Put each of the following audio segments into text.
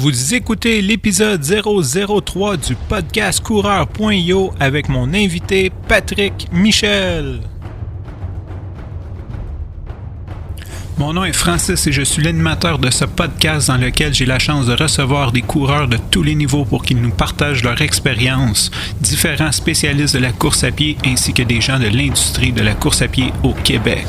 Vous écoutez l'épisode 003 du podcast Coureur.io avec mon invité Patrick Michel. Mon nom est Francis et je suis l'animateur de ce podcast dans lequel j'ai la chance de recevoir des coureurs de tous les niveaux pour qu'ils nous partagent leur expérience, différents spécialistes de la course à pied ainsi que des gens de l'industrie de la course à pied au Québec.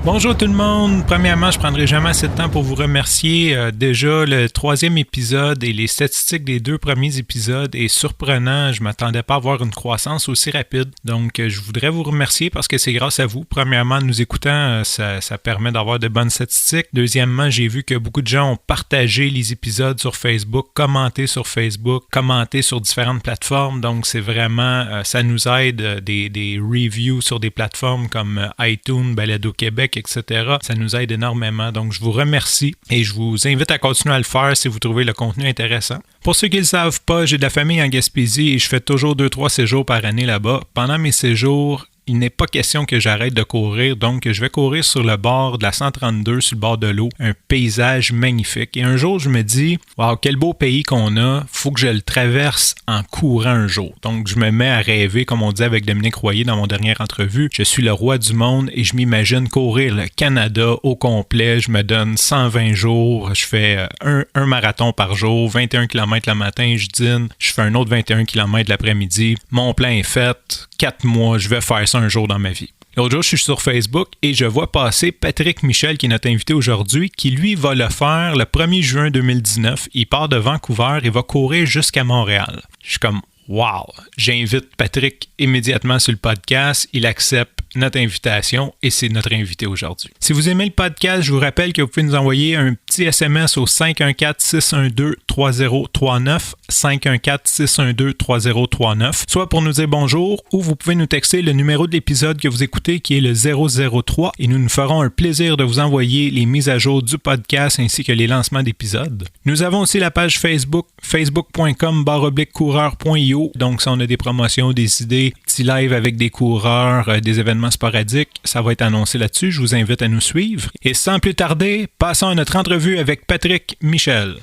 Bonjour tout le monde. Premièrement, je ne prendrai jamais assez de temps pour vous remercier. Déjà, le 3e épisode et les statistiques des 2 premiers épisodes est surprenant. Je ne m'attendais pas à avoir une croissance aussi rapide. Donc, je voudrais vous remercier parce que c'est grâce à vous. Premièrement, nous écoutant, ça permet d'avoir de bonnes statistiques. Deuxièmement, j'ai vu que beaucoup de gens ont partagé les épisodes sur Facebook, commenté sur Facebook, commenté sur différentes plateformes. Donc, c'est vraiment, ça nous aide des reviews sur des plateformes comme iTunes, Balado Québec, etc. Ça nous aide énormément. Donc, je vous remercie et je vous invite à continuer à le faire si vous trouvez le contenu intéressant. Pour ceux qui ne le savent pas, j'ai de la famille en Gaspésie et je fais toujours 2-3 séjours par année là-bas. Pendant mes séjours, il n'est pas question que j'arrête de courir, donc je vais courir sur le bord de la 132, sur le bord de l'eau, un paysage magnifique. Et un jour, je me dis, wow, quel beau pays qu'on a, faut que je le traverse en courant un jour. Donc, je me mets à rêver, comme on dit avec Dominique Royer dans mon dernière entrevue, je suis le roi du monde et je m'imagine courir le Canada au complet. Je me donne 120 jours, je fais un marathon par jour, 21 km le matin, je dîne, je fais un autre 21 km l'après-midi. Mon plan est fait, 4 mois, je vais faire ça un jour dans ma vie. L'autre jour, je suis sur Facebook et je vois passer Patrick Michel, qui est notre invité aujourd'hui, qui lui va le faire le 1er juin 2019. Il part de Vancouver et va courir jusqu'à Montréal. Je suis comme, wow! J'invite Patrick immédiatement sur le podcast. Il accepte notre invitation et c'est notre invité aujourd'hui. Si vous aimez le podcast, je vous rappelle que vous pouvez nous envoyer un petit SMS au 514-612-3039, 514-612-3039, soit pour nous dire bonjour ou vous pouvez nous texter le numéro de l'épisode que vous écoutez qui est le 003 et nous nous ferons un plaisir de vous envoyer les mises à jour du podcast ainsi que les lancements d'épisodes. Nous avons aussi la page Facebook, facebook.com/coureur.io. Donc, si on a des promotions, des idées, petits lives avec des coureurs, des événements sporadiques, ça va être annoncé là-dessus. Je vous invite à nous suivre. Et sans plus tarder, passons à notre entrevue avec Patrick Michel.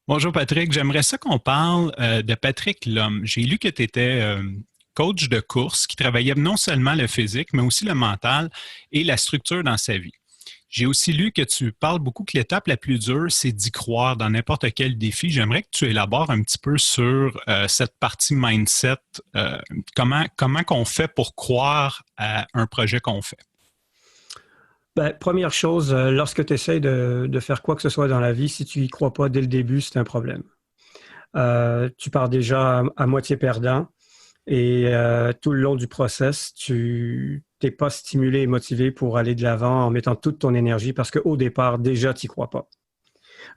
Bonjour Patrick, j'aimerais ça qu'on parle de Patrick l'homme. J'ai lu que tu étais coach de course qui travaillait non seulement le physique, mais aussi le mental et la structure dans sa vie. J'ai aussi lu que tu parles beaucoup que l'étape la plus dure, c'est d'y croire dans n'importe quel défi. J'aimerais que tu élabores un petit peu sur cette partie mindset. Comment qu'on fait pour croire à un projet qu'on fait? Ben, première chose, lorsque tu essaies de faire quoi que ce soit dans la vie, si tu n'y crois pas dès le début, c'est un problème. Tu pars déjà à moitié perdant et tout le long du process, tu n'es pas stimulé et motivé pour aller de l'avant en mettant toute ton énergie parce qu'au départ, déjà, tu n'y crois pas.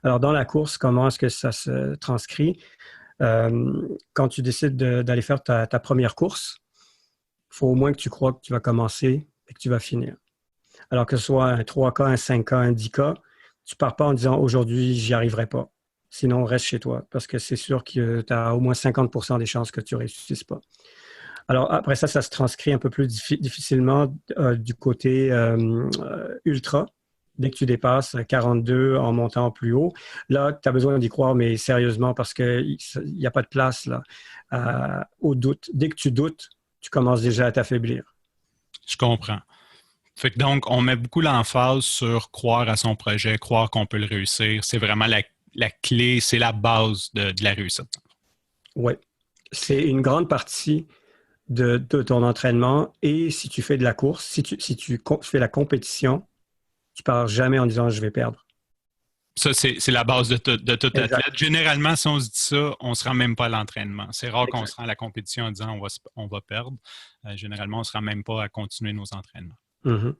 Alors, dans la course, comment est-ce que ça se transcrit? Quand tu décides d'aller faire ta première course, il faut au moins que tu crois que tu vas commencer et que tu vas finir. Alors que ce soit un 3K, un 5K, un 10K, tu ne pars pas en disant « aujourd'hui, j'y arriverai pas ». Sinon, reste chez toi parce que c'est sûr que tu as au moins 50% des chances que tu ne réussisses pas. Alors après ça se transcrit un peu plus difficilement du côté ultra. Dès que tu dépasses 42 en montant plus haut, là, tu as besoin d'y croire, mais sérieusement, parce qu'il n'y a pas de place là, au doute. Dès que tu doutes, tu commences déjà à t'affaiblir. Je comprends. Fait que donc, on met beaucoup l'emphase sur croire à son projet, croire qu'on peut le réussir. C'est vraiment la clé, c'est la base de la réussite. Oui. C'est une grande partie de ton entraînement. Et si tu fais de la course, si tu fais la compétition, tu ne pars jamais en disant « je vais perdre ». Ça, c'est la base de tout athlète. Généralement, si on se dit ça, on ne se rend même pas à l'entraînement. C'est rare qu'on se rend à la compétition en disant on va perdre. Généralement, on ne se rend même pas à continuer nos entraînements. Mm-hmm.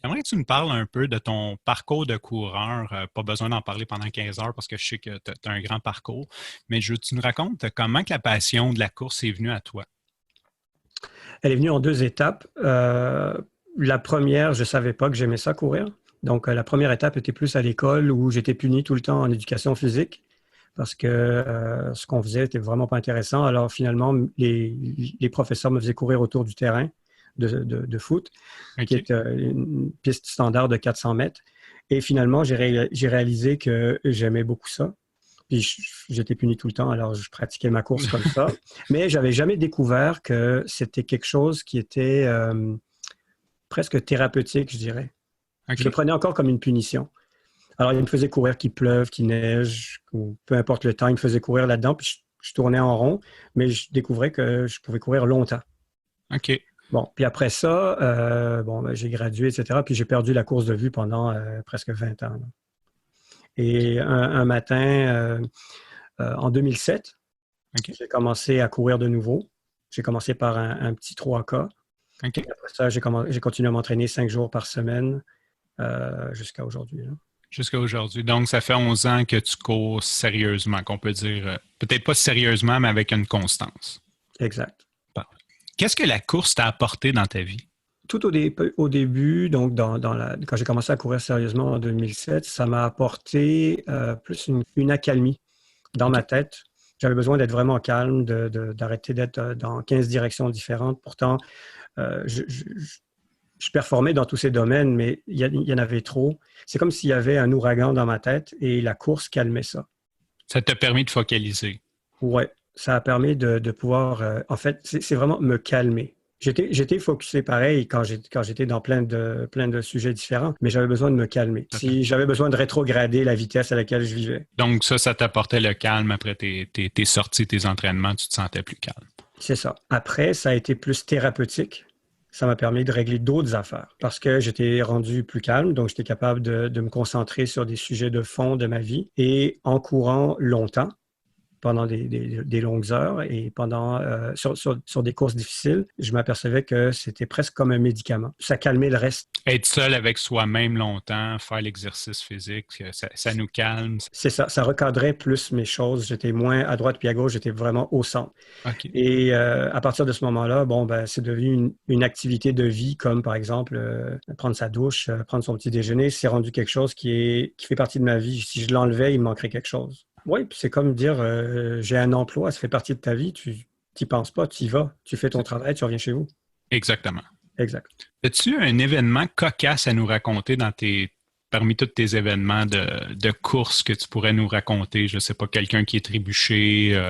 J'aimerais que tu nous parles un peu de ton parcours de coureur. Pas besoin d'en parler pendant 15 heures parce que je sais que tu as un grand parcours. Mais tu nous racontes comment que la passion de la course est venue à toi? Elle est venue en 2 étapes. La première, je ne savais pas que j'aimais ça courir. Donc, la première étape était plus à l'école où j'étais puni tout le temps en éducation physique parce que ce qu'on faisait n'était vraiment pas intéressant. Alors, finalement, les professeurs me faisaient courir autour du terrain de foot, qui est une piste standard de 400 mètres. Et finalement, j'ai réalisé que j'aimais beaucoup ça. Puis j'étais puni tout le temps, alors je pratiquais ma course comme ça. Mais j'avais jamais découvert que c'était quelque chose qui était presque thérapeutique, je dirais. Okay. Je le prenais encore comme une punition. Alors, il me faisait courir qu'il pleuve, qu'il neige, ou peu importe le temps, il me faisait courir là-dedans, puis je tournais en rond, mais je découvrais que je pouvais courir longtemps. OK. Bon, puis après ça, j'ai gradué, etc., puis j'ai perdu la course de vue pendant presque 20 ans. Là. Et un matin, en 2007, okay. J'ai commencé à courir de nouveau. J'ai commencé par un petit 3K. Okay. Et après ça, j'ai continué à m'entraîner 5 jours par semaine jusqu'à aujourd'hui. Là. Jusqu'à aujourd'hui. Donc, ça fait 11 ans que tu cours sérieusement, qu'on peut dire, peut-être pas sérieusement, mais avec une constance. Exact. Qu'est-ce que la course t'a apporté dans ta vie? Tout au début, donc quand j'ai commencé à courir sérieusement en 2007, ça m'a apporté plus une accalmie dans ma tête. J'avais besoin d'être vraiment calme, d'arrêter d'être dans 15 directions différentes. Pourtant, je performais dans tous ces domaines, mais il y en avait trop. C'est comme s'il y avait un ouragan dans ma tête et la course calmait ça. Ça t'a permis de focaliser. Oui, ça a permis de pouvoir... en fait, c'est vraiment me calmer. J'étais focusé pareil quand j'étais dans plein de sujets différents, mais j'avais besoin de me calmer. Okay. J'avais besoin de rétrograder la vitesse à laquelle je vivais. Donc ça t'apportait le calme après tes sorties, tes entraînements, tu te sentais plus calme. C'est ça. Après, ça a été plus thérapeutique. Ça m'a permis de régler d'autres affaires parce que j'étais rendu plus calme, donc j'étais capable de me concentrer sur des sujets de fond de ma vie. Et en courant longtemps, pendant des longues heures et sur des courses difficiles, je m'apercevais que c'était presque comme un médicament. Ça calmait le reste. Être seul avec soi-même longtemps, faire l'exercice physique, ça nous calme. C'est ça. Ça recadrait plus mes choses. J'étais moins à droite puis à gauche. J'étais vraiment au centre. Okay. Et à partir de ce moment-là, c'est devenu une activité de vie comme, par exemple, prendre sa douche, prendre son petit déjeuner. C'est rendu quelque chose qui fait partie de ma vie. Si je l'enlevais, il me manquerait quelque chose. Oui, puis c'est comme dire, j'ai un emploi, ça fait partie de ta vie, tu n'y penses pas, tu y vas, tu fais ton travail, tu reviens chez vous. Exactement. Exact. As-tu un événement cocasse à nous raconter parmi tous tes événements de course que tu pourrais nous raconter? Je ne sais pas, quelqu'un qui est trébuché,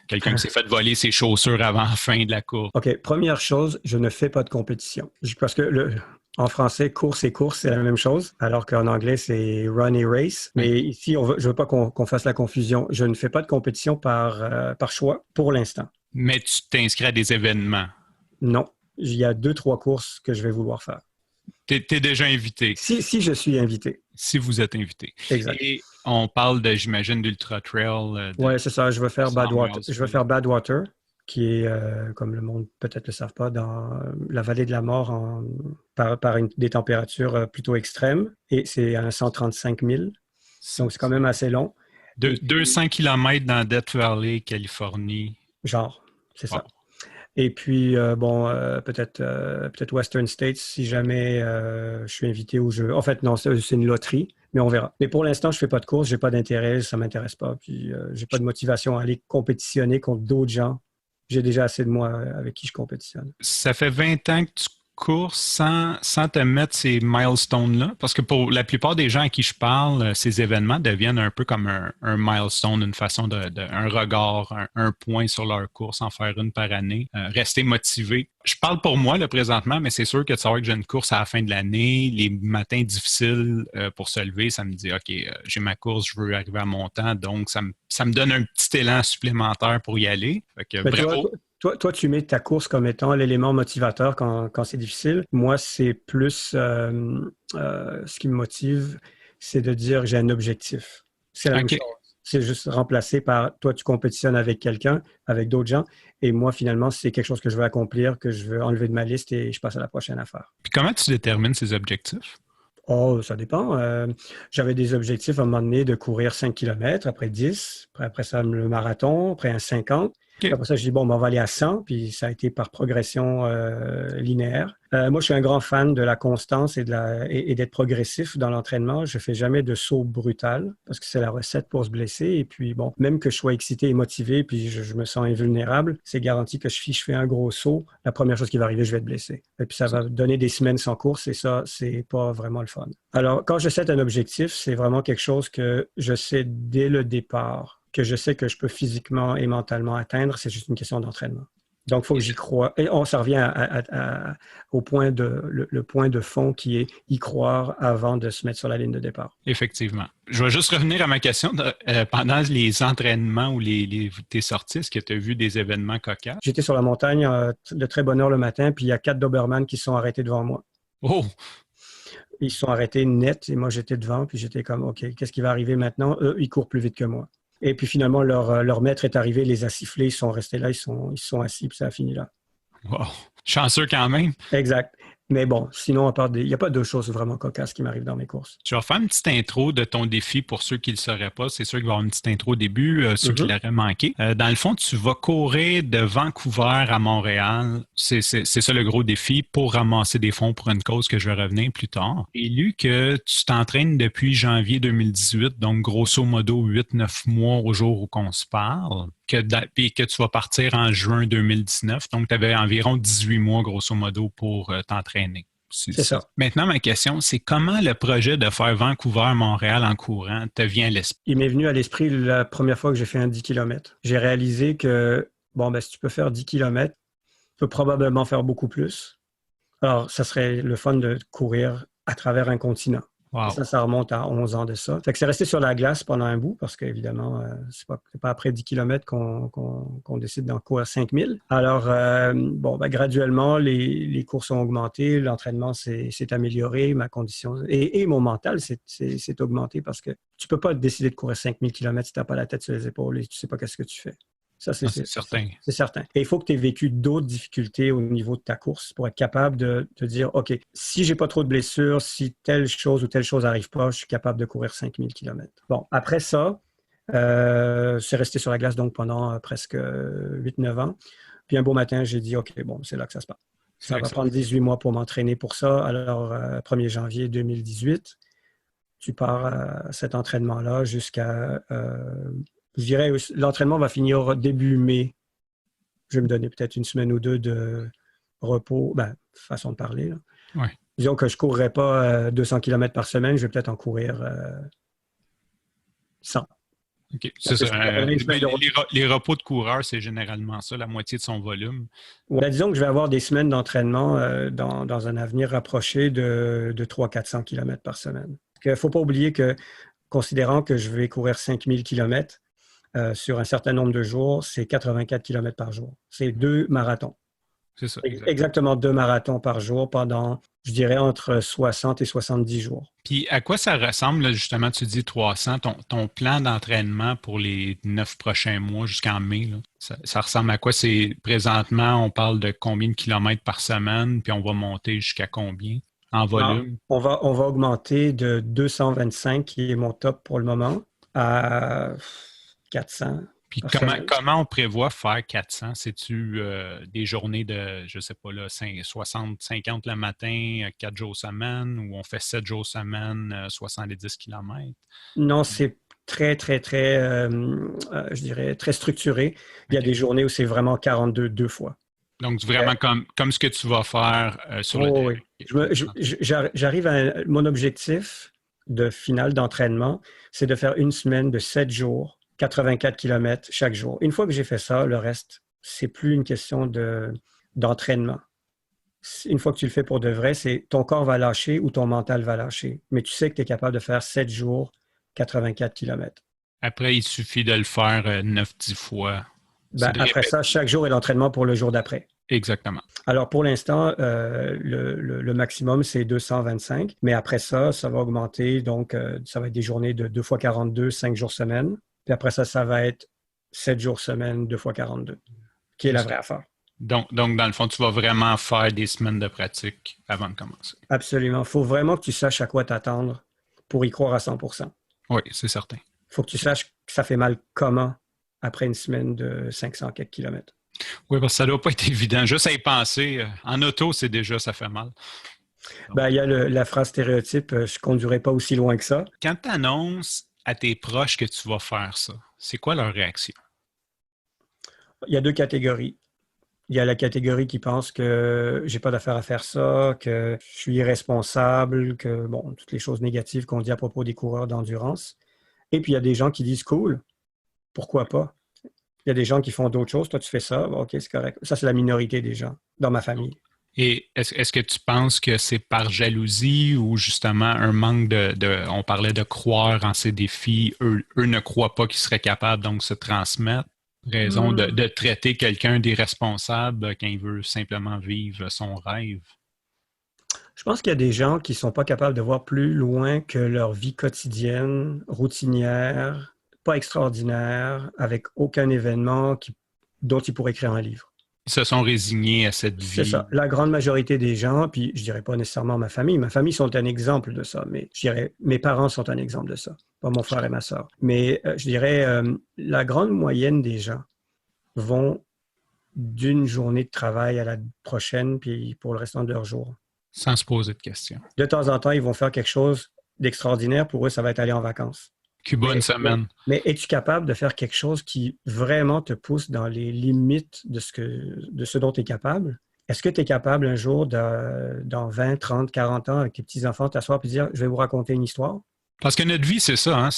quelqu'un qui s'est fait voler ses chaussures avant la fin de la course. OK, première chose, je ne fais pas de compétition. Parce que en français, course et course, c'est la même chose, alors qu'en anglais, c'est run et race. Mais oui. Ici, je ne veux pas qu'on fasse la confusion. Je ne fais pas de compétition par choix pour l'instant. Mais tu t'inscris à des événements? Non. Il y a 2-3 courses que je vais vouloir faire. Tu es déjà invité? Si je suis invité. Si vous êtes invité. Exact. Et on parle, j'imagine, d'Ultra Trail. Oui, c'est ça. Je vais faire Badwater. Je vais faire Badwater, qui est, comme le monde peut-être le savent pas, dans la vallée de la mort par des températures plutôt extrêmes. Et c'est à 135 000. Donc, c'est quand même assez long. 200 km dans Death Valley, Californie. Genre, c'est ça. Et puis, peut-être Western States, si jamais je suis invité au jeu. En fait, non, c'est une loterie, mais on verra. Mais pour l'instant, je ne fais pas de course, je n'ai pas d'intérêt, ça ne m'intéresse pas. Puis, je n'ai pas de motivation à aller compétitionner contre d'autres gens. J'ai déjà assez de moi avec qui je compétitionne. Ça fait 20 ans que tu cours sans te mettre ces milestones-là? Parce que pour la plupart des gens à qui je parle, ces événements deviennent un peu comme un milestone, une façon un regard, un point sur leur course, en faire une par année. Rester motivé. Je parle pour moi là, présentement, mais c'est sûr que de savoir que j'ai une course à la fin de l'année, les matins difficiles pour se lever, ça me dit, OK, j'ai ma course, je veux arriver à mon temps, donc ça me donne un petit élan supplémentaire pour y aller. Fait que, bravo. Toi, tu mets ta course comme étant l'élément motivateur quand c'est difficile. Moi, c'est plus ce qui me motive, c'est de dire que j'ai un objectif. C'est la même chose. C'est juste remplacé par toi, tu compétitionnes avec quelqu'un, avec d'autres gens, et moi, finalement, c'est quelque chose que je veux accomplir, que je veux enlever de ma liste et je passe à la prochaine affaire. Puis comment tu détermines ces objectifs? Oh, ça dépend. J'avais des objectifs à un moment donné de courir 5 km, après 10, après ça, le marathon, après un 50. OK. Après ça, je dis, bon, ben, on va aller à 100, puis ça a été par progression linéaire. Moi, je suis un grand fan de la constance et d'être progressif dans l'entraînement. Je fais jamais de saut brutal parce que c'est la recette pour se blesser. Et puis, bon, même que je sois excité et motivé, puis je me sens invulnérable, c'est garanti que si je fais un gros saut, la première chose qui va arriver, je vais être blessé. Et puis, ça va donner des semaines sans course et ça, c'est pas vraiment le fun. Alors, quand je set un objectif, c'est vraiment quelque chose que je sais dès le départ, que je sais que je peux physiquement et mentalement atteindre. C'est juste une question d'entraînement. Donc, il faut que j'y croie. Et on s'en revient au point le point de fond qui est y croire avant de se mettre sur la ligne de départ. Effectivement. Je vais juste revenir à ma question. Pendant les entraînements ou tes sorties, est-ce que tu as vu des événements cocasses? J'étais sur la montagne de très bonne heure le matin, puis il y a 4 Doberman qui se sont arrêtés devant moi. Oh! Ils se sont arrêtés net et moi, j'étais devant, puis j'étais comme, OK, qu'est-ce qui va arriver maintenant? Eux, ils courent plus vite que moi. Et puis finalement, leur maître est arrivé, les a sifflés, ils sont restés là, ils se sont assis, puis ça a fini là. Wow! Chanceux quand même. Exact. Mais bon, sinon, il n'y a pas de choses vraiment cocasses qui m'arrivent dans mes courses. Je vais faire une petite intro de ton défi pour ceux qui ne le sauraient pas. C'est sûr qu'il va y avoir une petite intro au début, ceux qui l'auraient manqué. Dans le fond, tu vas courir de Vancouver à Montréal. C'est ça le gros défi pour ramasser des fonds pour une cause que je vais revenir plus tard. J'ai lu que tu t'entraînes depuis janvier 2018, donc grosso modo 8-9 mois au jour où on se parle. Puis que tu vas partir en juin 2019. Donc, tu avais environ 18 mois, grosso modo, pour t'entraîner. C'est ça. Maintenant, ma question, c'est comment le projet de faire Vancouver-Montréal en courant te vient à l'esprit? Il m'est venu à l'esprit la première fois que j'ai fait un 10 km. J'ai réalisé que, bon, ben, si tu peux faire 10 km, tu peux probablement faire beaucoup plus. Alors, ça serait le fun de courir à travers un continent. Wow. Ça remonte à 11 ans de ça. Fait que c'est resté sur la glace pendant un bout parce qu'évidemment, c'est pas après 10 km qu'on décide d'en courir 5000. Alors, graduellement, les courses ont augmenté, l'entraînement s'est amélioré, ma condition et mon mental s'est augmenté parce que tu peux pas décider de courir 5000 km si tu n'as pas la tête sur les épaules et tu sais pas qu'est-ce que tu fais. Ça, c'est certain. C'est certain. Et il faut que tu aies vécu d'autres difficultés au niveau de ta course pour être capable de te dire, OK, si j'ai pas trop de blessures, si telle chose ou telle chose n'arrive pas, je suis capable de courir 5000 km. Bon, après ça, c'est resté sur la glace donc pendant presque 8-9 ans. Puis un beau matin, j'ai dit, OK, bon, c'est là que ça se passe. Ça va prendre 18 mois pour m'entraîner pour ça. Alors, 1er janvier 2018, tu pars à cet entraînement-là jusqu'à... je dirais, l'entraînement va finir début mai. Je vais me donner peut-être une semaine ou deux de repos, façon de parler. Ouais. Disons que je ne courrais pas 200 km par semaine, je vais peut-être en courir 100. OK. C'est ça. Les repos de coureur, c'est généralement ça, la moitié de son volume. Ouais, disons que je vais avoir des semaines d'entraînement dans un avenir rapproché de 300-400 km par semaine. Il ne faut pas oublier que, considérant que je vais courir 5000 km, sur un certain nombre de jours, c'est 84 km par jour. C'est 2 marathons. C'est ça. Exactement 2 marathons par jour pendant, je dirais, entre 60 et 70 jours. Puis à quoi ça ressemble, là, justement, tu dis 300, ton plan d'entraînement pour les 9 prochains mois jusqu'en mai, là, ça ressemble à quoi? C'est présentement, on parle de combien de kilomètres par semaine, puis on va monter jusqu'à combien en volume? On va augmenter de 225, qui est mon top pour le moment, à 400. Puis comment on prévoit faire 400? C'est-tu des journées de, je sais pas, là, 60, 50 le matin, 4 jours semaine, ou on fait 7 jours semaine, 70 km? Non, c'est très, très, très, je dirais, très structuré. Il y a des journées où c'est vraiment 42 deux fois. Donc, vraiment comme ce que tu vas faire sur le terrain. Oui. J'arrive à mon objectif de finale d'entraînement, c'est de faire une semaine de 7 jours, 84 km chaque jour. Une fois que j'ai fait ça, le reste, c'est plus une question d'entraînement. Une fois que tu le fais pour de vrai, c'est ton corps va lâcher ou ton mental va lâcher. Mais tu sais que tu es capable de faire 7 jours, 84 km. Après, il suffit de le faire 9-10 fois. Après ça, chaque jour est l'entraînement pour le jour d'après. Exactement. Alors, pour l'instant, le maximum, c'est 225. Mais après ça, ça va augmenter. Donc, ça va être des journées de 2 fois 42, 5 jours semaine. Puis après ça, ça va être 7 jours semaine, 2 fois 42, qui est la vraie affaire. Donc, dans le fond, tu vas vraiment faire des semaines de pratique avant de commencer. Absolument. Il faut vraiment que tu saches à quoi t'attendre pour y croire à 100%. Oui, c'est certain. Il faut que tu saches que ça fait mal comment après une semaine de 500 quelques kilomètres. Oui, parce que ça ne doit pas être évident. Juste à y penser, en auto, c'est déjà, ça fait mal. Ben, il y a la phrase stéréotype, je ne conduirai pas aussi loin que ça. Quand tu annonces à tes proches que tu vas faire ça, c'est quoi leur réaction? Il y a deux catégories. Il y a la catégorie qui pense que j'ai pas d'affaire à faire ça, que je suis irresponsable, que bon, toutes les choses négatives qu'on dit à propos des coureurs d'endurance. Et puis il y a des gens qui disent cool, pourquoi pas? Il y a des gens qui font d'autres choses, toi tu fais ça, bon, ok, c'est correct. Ça, c'est la minorité des gens dans ma famille. Et est-ce que tu penses que c'est par jalousie ou justement un manque on parlait de croire en ces défis, eux ne croient pas qu'ils seraient capables donc se transmettre, raison de traiter quelqu'un d'irresponsable quand il veut simplement vivre son rêve? Je pense qu'il y a des gens qui ne sont pas capables de voir plus loin que leur vie quotidienne, routinière, pas extraordinaire, avec aucun événement dont ils pourraient écrire un livre. Ils se sont résignés à cette vie. C'est ça. La grande majorité des gens, puis je dirais pas nécessairement ma famille. Ma famille sont un exemple de ça, mais je dirais mes parents sont un exemple de ça, pas mon frère et ma sœur. Mais je dirais la grande moyenne des gens vont d'une journée de travail à la prochaine, puis pour le restant de leur jour. Sans se poser de questions. De temps en temps, ils vont faire quelque chose d'extraordinaire. Pour eux, ça va être aller en vacances. Cuba une semaine. Mais es-tu capable de faire quelque chose qui vraiment te pousse dans les limites de ce dont tu es capable? Est-ce que tu es capable un jour, dans 20, 30, 40 ans, avec tes petits-enfants, t'asseoir et dire « Je vais vous raconter une histoire ». Parce que notre vie, c'est ça. Hein?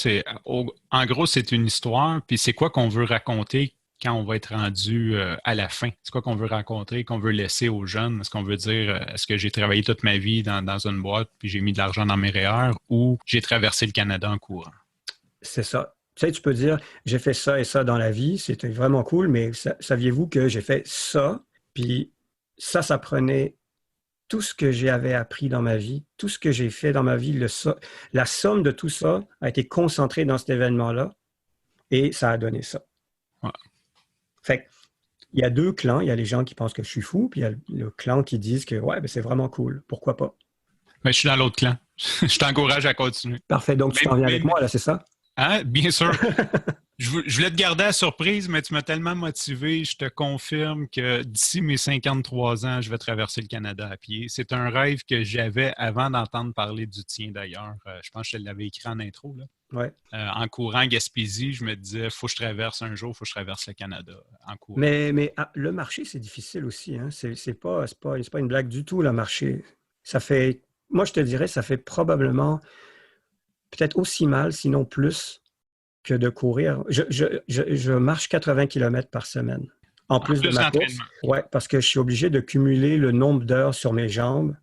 En gros, c'est une histoire. Puis c'est quoi qu'on veut raconter quand on va être rendu à la fin? C'est quoi qu'on veut raconter, qu'on veut laisser aux jeunes? Est-ce qu'on veut dire, est-ce que j'ai travaillé toute ma vie dans une boîte puis j'ai mis de l'argent dans mes REER ou j'ai traversé le Canada en courant? C'est ça. Tu sais, tu peux dire, j'ai fait ça et ça dans la vie, c'était vraiment cool, mais saviez-vous que j'ai fait ça, puis ça prenait tout ce que j'avais appris dans ma vie, tout ce que j'ai fait dans ma vie, la somme de tout ça a été concentrée dans cet événement-là et ça a donné ça. Ouais. Fait il y a deux clans. Il y a les gens qui pensent que je suis fou, puis il y a le clan qui disent que ouais, ben c'est vraiment cool. Pourquoi pas? Mais je suis dans l'autre clan. Je t'encourage à continuer. Parfait. Donc, tu t'en viens avec moi, là, c'est ça? Hein? Bien sûr. Je voulais te garder à surprise, mais tu m'as tellement motivé. Je te confirme que d'ici mes 53 ans, je vais traverser le Canada à pied. C'est un rêve que j'avais avant d'entendre parler du tien, d'ailleurs. Je pense que je te l'avais écrit en intro, là. Ouais. En courant Gaspésie, je me disais, faut que je traverse un jour, faut que je traverse le Canada en courant. Mais le marché, c'est difficile aussi. Hein? C'est pas une blague du tout, le marché. Moi, je te dirais, ça fait probablement peut-être aussi mal, sinon plus, que de courir. Je marche 80 km par semaine. En plus de ma course. Ouais, parce que je suis obligé de cumuler le nombre d'heures sur mes jambes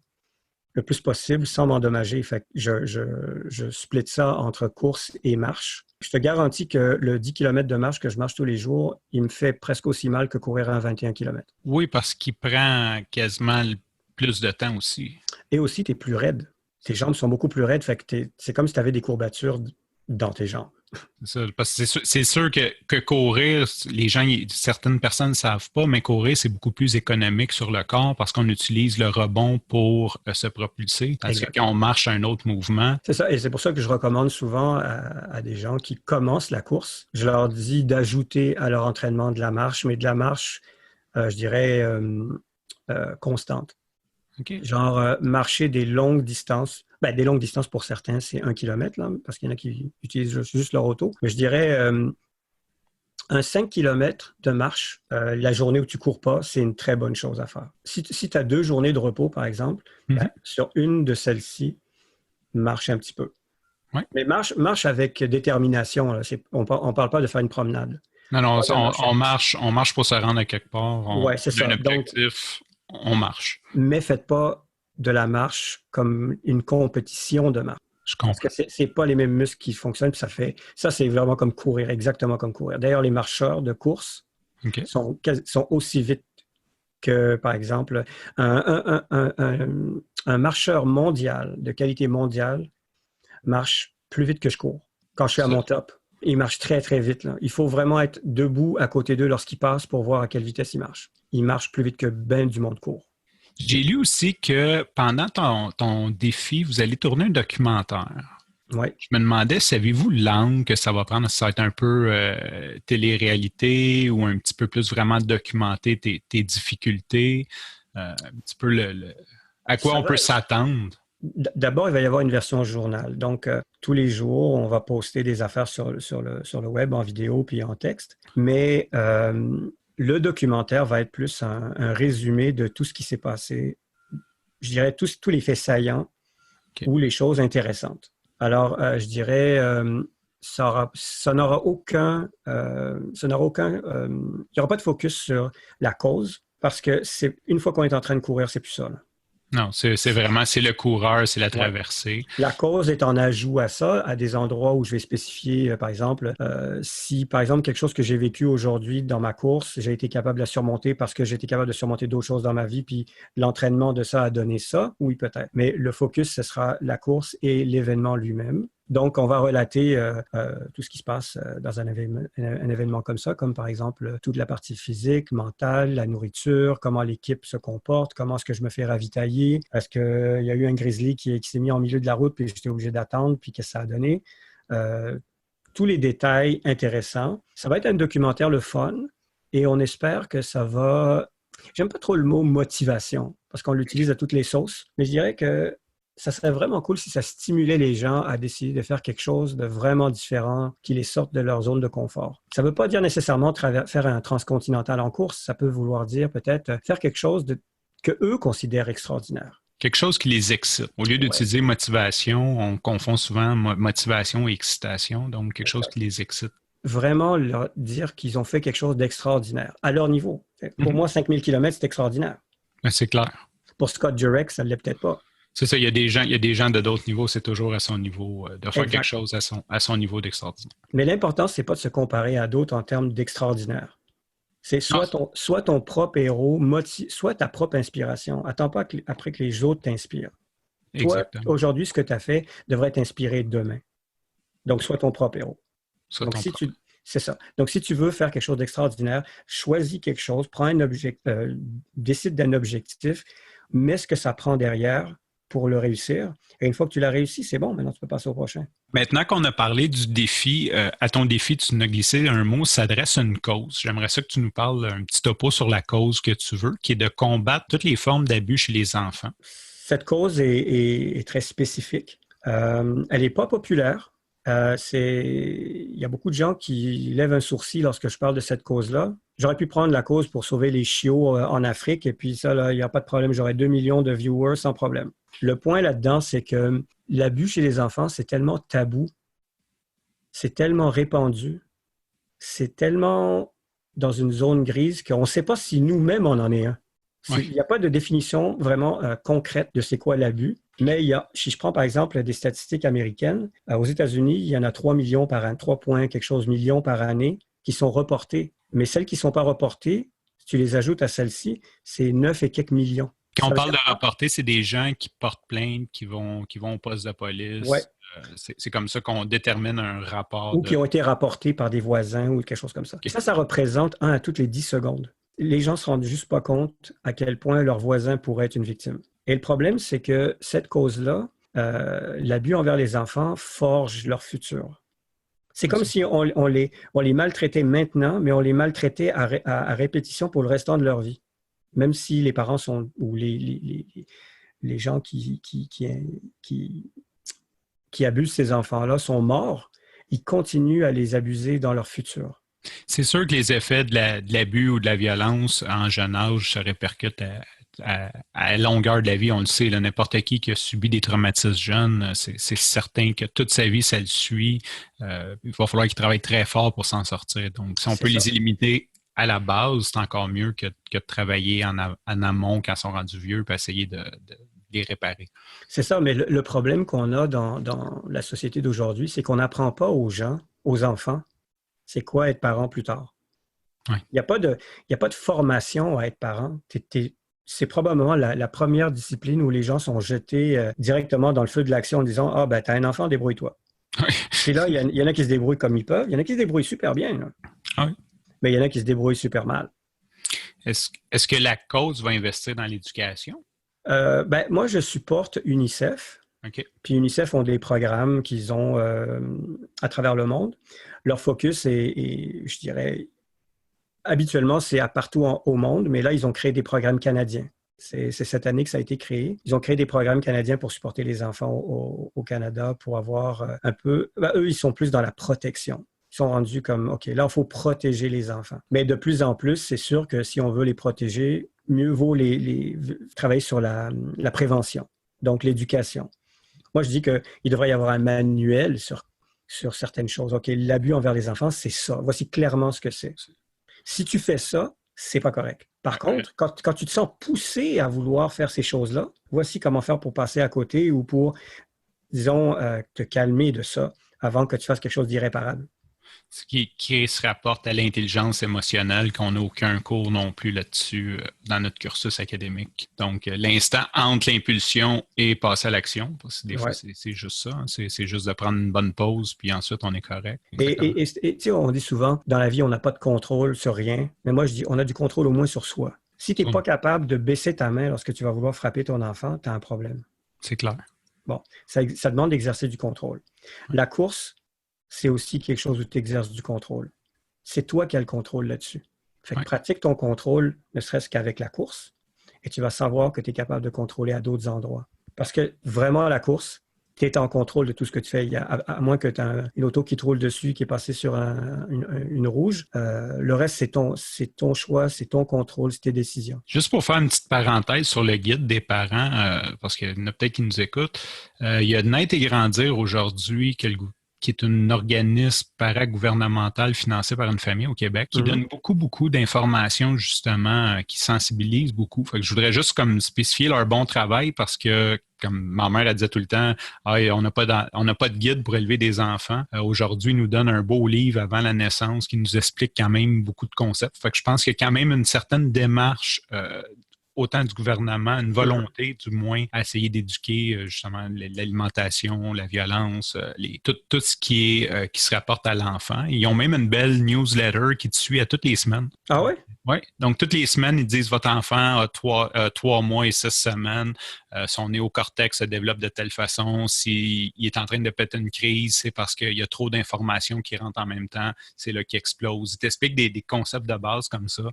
le plus possible sans m'endommager. Fait que je split ça entre course et marche. Je te garantis que le 10 km de marche que je marche tous les jours, il me fait presque aussi mal que courir un 21 km. Oui, parce qu'il prend quasiment plus de temps aussi. Et aussi, tu es plus raide. Tes jambes sont beaucoup plus raides. Fait que c'est comme si tu avais des courbatures dans tes jambes. C'est ça, parce que c'est sûr que courir, certaines personnes ne savent pas, mais courir, c'est beaucoup plus économique sur le corps parce qu'on utilise le rebond pour se propulser. Tandis que quand on marche à un autre mouvement. C'est ça, et c'est pour ça que je recommande souvent à des gens qui commencent la course, je leur dis d'ajouter à leur entraînement de la marche, mais de la marche, je dirais, constante. Okay. Genre, marcher des longues distances. Ben, des longues distances pour certains, c'est 1 kilomètre, là, parce qu'il y en a qui utilisent juste leur auto. Mais je dirais un 5 km de marche, la journée où tu ne cours pas, c'est une très bonne chose à faire. Si tu as 2 journées de repos, par exemple, ben, sur une de celles-ci, marche un petit peu. Ouais. Mais marche avec détermination. Là. On ne parle pas de faire une promenade. Non, on marche pour se rendre à quelque part. Oui, c'est ça. Un objectif, on marche. Mais faites pas de la marche comme une compétition de marche. Je comprends. Parce que c'est pas les mêmes muscles qui fonctionnent. Puis ça, c'est vraiment comme courir, exactement comme courir. D'ailleurs, les marcheurs de course sont aussi vite que, par exemple, un marcheur mondial, de qualité mondiale, marche plus vite que je cours. Quand je suis à mon top, il marche très, très vite. Là. Il faut vraiment être debout à côté d'eux lorsqu'ils passent pour voir à quelle vitesse ils marchent. Ils marchent plus vite que ben du monde court. J'ai lu aussi que pendant ton défi, vous allez tourner un documentaire. Oui. Je me demandais, savez-vous l'angle que ça va prendre? Ça va être un peu télé-réalité ou un petit peu plus vraiment documenter tes difficultés? Un petit peu à quoi Ça on va. peut s'attendre? D'abord, il va y avoir une version journal. Donc, tous les jours, on va poster des affaires sur le web en vidéo puis en texte. Mais le documentaire va être plus un résumé de tout ce qui s'est passé. Je dirais tous les faits saillants OK. ou les choses intéressantes. Alors, je dirais, ça n'aura aucun, il n'y aura pas de focus sur la cause parce que une fois qu'on est en train de courir, c'est plus ça, là. Non, c'est vraiment, c'est le coureur, c'est la Ouais. traversée. La cause est en ajout à ça, à des endroits où je vais spécifier, par exemple, si, par exemple, quelque chose que j'ai vécu aujourd'hui dans ma course, j'ai été capable de la surmonter parce que j'ai été capable de surmonter d'autres choses dans ma vie, puis l'entraînement de ça a donné ça, oui, peut-être. Mais le focus, ce sera la course et l'événement lui-même. Donc, on va relater tout ce qui se passe dans un événement comme ça, comme par exemple toute la partie physique, mentale, la nourriture, comment l'équipe se comporte, comment est-ce que je me fais ravitailler, est-ce qu'il y a eu un grizzly qui s'est mis en milieu de la route puis j'étais obligé d'attendre, puis qu'est-ce que ça a donné. Tous les détails intéressants. Ça va être un documentaire le fun et on espère que ça va... J'aime pas trop le mot motivation parce qu'on l'utilise à toutes les sauces, mais je dirais que ça serait vraiment cool si ça stimulait les gens à décider de faire quelque chose de vraiment différent qui les sorte de leur zone de confort. Ça ne veut pas dire nécessairement faire un transcontinental en course, ça peut vouloir dire peut-être faire quelque chose que eux considèrent extraordinaire. Quelque chose qui les excite. Au lieu d'utiliser motivation, on confond souvent motivation et excitation, donc quelque chose qui les excite. Vraiment leur dire qu'ils ont fait quelque chose d'extraordinaire à leur niveau. Pour moi, 5000 km, c'est extraordinaire. Ben, c'est clair. Pour Scott Jurek, ça ne l'est peut-être pas. C'est ça, il y a des gens de d'autres niveaux, c'est toujours à son niveau, de faire Exact. quelque chose à son niveau d'extraordinaire. Mais l'important, c'est pas de se comparer à d'autres en termes d'extraordinaire. C'est soit ton propre héros, soit ta propre inspiration. Attends pas après que les autres t'inspirent. Exactement. Toi, aujourd'hui, ce que tu as fait devrait t'inspirer demain. Donc, sois ton propre héros. C'est ça. Donc, si tu veux faire quelque chose d'extraordinaire, choisis quelque chose, prends un objectif, décide d'un objectif, mets ce que ça prend derrière pour le réussir. Et une fois que tu l'as réussi, c'est bon, maintenant tu peux passer au prochain. Maintenant qu'on a parlé du défi, à ton défi, tu nous as glissé un mot, s'adresse à une cause. J'aimerais ça que tu nous parles un petit topo sur la cause que tu veux, qui est de combattre toutes les formes d'abus chez les enfants. Cette cause est très spécifique. Elle n'est pas populaire. Il y a beaucoup de gens qui lèvent un sourcil lorsque je parle de cette cause-là. J'aurais pu prendre la cause pour sauver les chiots en Afrique, et puis ça, là, il n'y a pas de problème. J'aurais 2 millions de viewers sans problème. Le point là-dedans, c'est que l'abus chez les enfants, c'est tellement tabou, c'est tellement répandu, c'est tellement dans une zone grise qu'on ne sait pas si nous-mêmes on en est un. Il n'y a pas de définition vraiment concrète de c'est quoi l'abus, mais si je prends par exemple des statistiques américaines, aux États-Unis, il y en a 3 millions par an, 3 points quelque chose millions par année qui sont reportées. Mais celles qui ne sont pas reportées, si tu les ajoutes à celles-ci, c'est 9 et quelques millions. Quand on parle de reporter, c'est des gens qui portent plainte, qui vont au poste de police. Ouais. C'est comme ça qu'on détermine un rapport. Ou qui ont été rapportés par des voisins ou quelque chose comme ça. Okay. Ça représente 1 à toutes les 10 secondes. Les gens ne se rendent juste pas compte à quel point leur voisin pourrait être une victime. Et le problème, c'est que cette cause-là, l'abus envers les enfants forge leur futur. C'est comme si on les maltraitait maintenant, mais on les maltraitait à répétition pour le restant de leur vie. Même si les parents sont, ou les gens qui abusent ces enfants-là sont morts, ils continuent à les abuser dans leur futur. C'est sûr que les effets de l'abus ou de la violence en jeune âge se répercutent à la longueur de la vie. On le sait, n'importe qui a subi des traumatismes jeunes, c'est certain que toute sa vie, ça le suit. Il va falloir qu'il travaille très fort pour s'en sortir. Donc, si on peut les éliminer à la base, c'est encore mieux que de travailler en amont quand ils sont rendus vieux et essayer de les réparer. C'est ça, mais le problème qu'on a dans la société d'aujourd'hui, c'est qu'on n'apprend pas aux gens, aux enfants, c'est quoi être parent plus tard. Il n'y a pas de formation à être parent. C'est probablement la première discipline où les gens sont jetés directement dans le feu de l'action en disant « Ah, ben, t'as un enfant, débrouille-toi. » Puis là, il y en a qui se débrouillent comme ils peuvent. Il y en a qui se débrouillent super bien. Là. Mais il y en a qui se débrouillent super mal. Est-ce que la cause va investir dans l'éducation? Moi, je supporte UNICEF. OK. Puis UNICEF ont des programmes qu'ils ont à travers le monde. Leur focus je dirais, habituellement, c'est à partout au monde, mais là, ils ont créé des programmes canadiens. C'est cette année que ça a été créé. Ils ont créé des programmes canadiens pour supporter les enfants au Canada, pour avoir un peu... eux, ils sont plus dans la protection. Ils sont rendus comme, OK, là, il faut protéger les enfants. Mais de plus en plus, c'est sûr que si on veut les protéger, mieux vaut travailler sur la prévention, donc l'éducation. Moi, je dis qu'il devrait y avoir un manuel sur certaines choses. OK, l'abus envers les enfants, c'est ça. Voici clairement ce que c'est. Si tu fais ça, c'est pas correct. Par contre, quand tu te sens poussé à vouloir faire ces choses-là, voici comment faire pour passer à côté ou pour, disons, te calmer de ça avant que tu fasses quelque chose d'irréparable. Ce qui se rapporte à l'intelligence émotionnelle, qu'on n'a aucun cours non plus là-dessus dans notre cursus académique. Donc, l'instant entre l'impulsion et passer à l'action, parce que des fois, c'est juste ça. Hein. C'est juste de prendre une bonne pause, puis ensuite, on est correct. Et tu sais, on dit souvent, dans la vie, on n'a pas de contrôle sur rien. Mais moi, je dis, on a du contrôle au moins sur soi. Si tu n'es pas capable de baisser ta main lorsque tu vas vouloir frapper ton enfant, tu as un problème. C'est clair. Bon, ça demande d'exercer du contrôle. La course, c'est aussi quelque chose où tu exerces du contrôle. C'est toi qui as le contrôle là-dessus. Fait que pratique ton contrôle, ne serait-ce qu'avec la course, et tu vas savoir que tu es capable de contrôler à d'autres endroits. Parce que vraiment, la course, tu es en contrôle de tout ce que tu fais. À moins que tu aies une auto qui te roule dessus, qui est passée sur une rouge, le reste, c'est ton choix, c'est ton contrôle, c'est tes décisions. Juste pour faire une petite parenthèse sur le guide des parents, parce qu'il y en a peut-être qui nous écoutent, il y a Naître et grandir aujourd'hui, qui est un organisme paragouvernemental financé par une famille au Québec, qui donne beaucoup d'informations, justement, qui sensibilise beaucoup. Fait que je voudrais juste comme spécifier leur bon travail parce que, comme ma mère, elle disait tout le temps, on n'a pas de guide pour élever des enfants. Aujourd'hui, ils nous donnent un beau livre avant la naissance qui nous explique quand même beaucoup de concepts. Fait que je pense qu'il y a quand même une certaine démarche autant du gouvernement, une volonté du moins à essayer d'éduquer justement l'alimentation, la violence, tout ce qui se rapporte à l'enfant. Ils ont même une belle newsletter qui te suit à toutes les semaines. Ah ouais? Oui, donc toutes les semaines, ils disent votre enfant a 3 mois et 6 semaines, son néocortex se développe de telle façon, s'il est en train de péter une crise, c'est parce qu'il y a trop d'informations qui rentrent en même temps, c'est là qu'il explose. Ils t'expliquent des concepts de base comme ça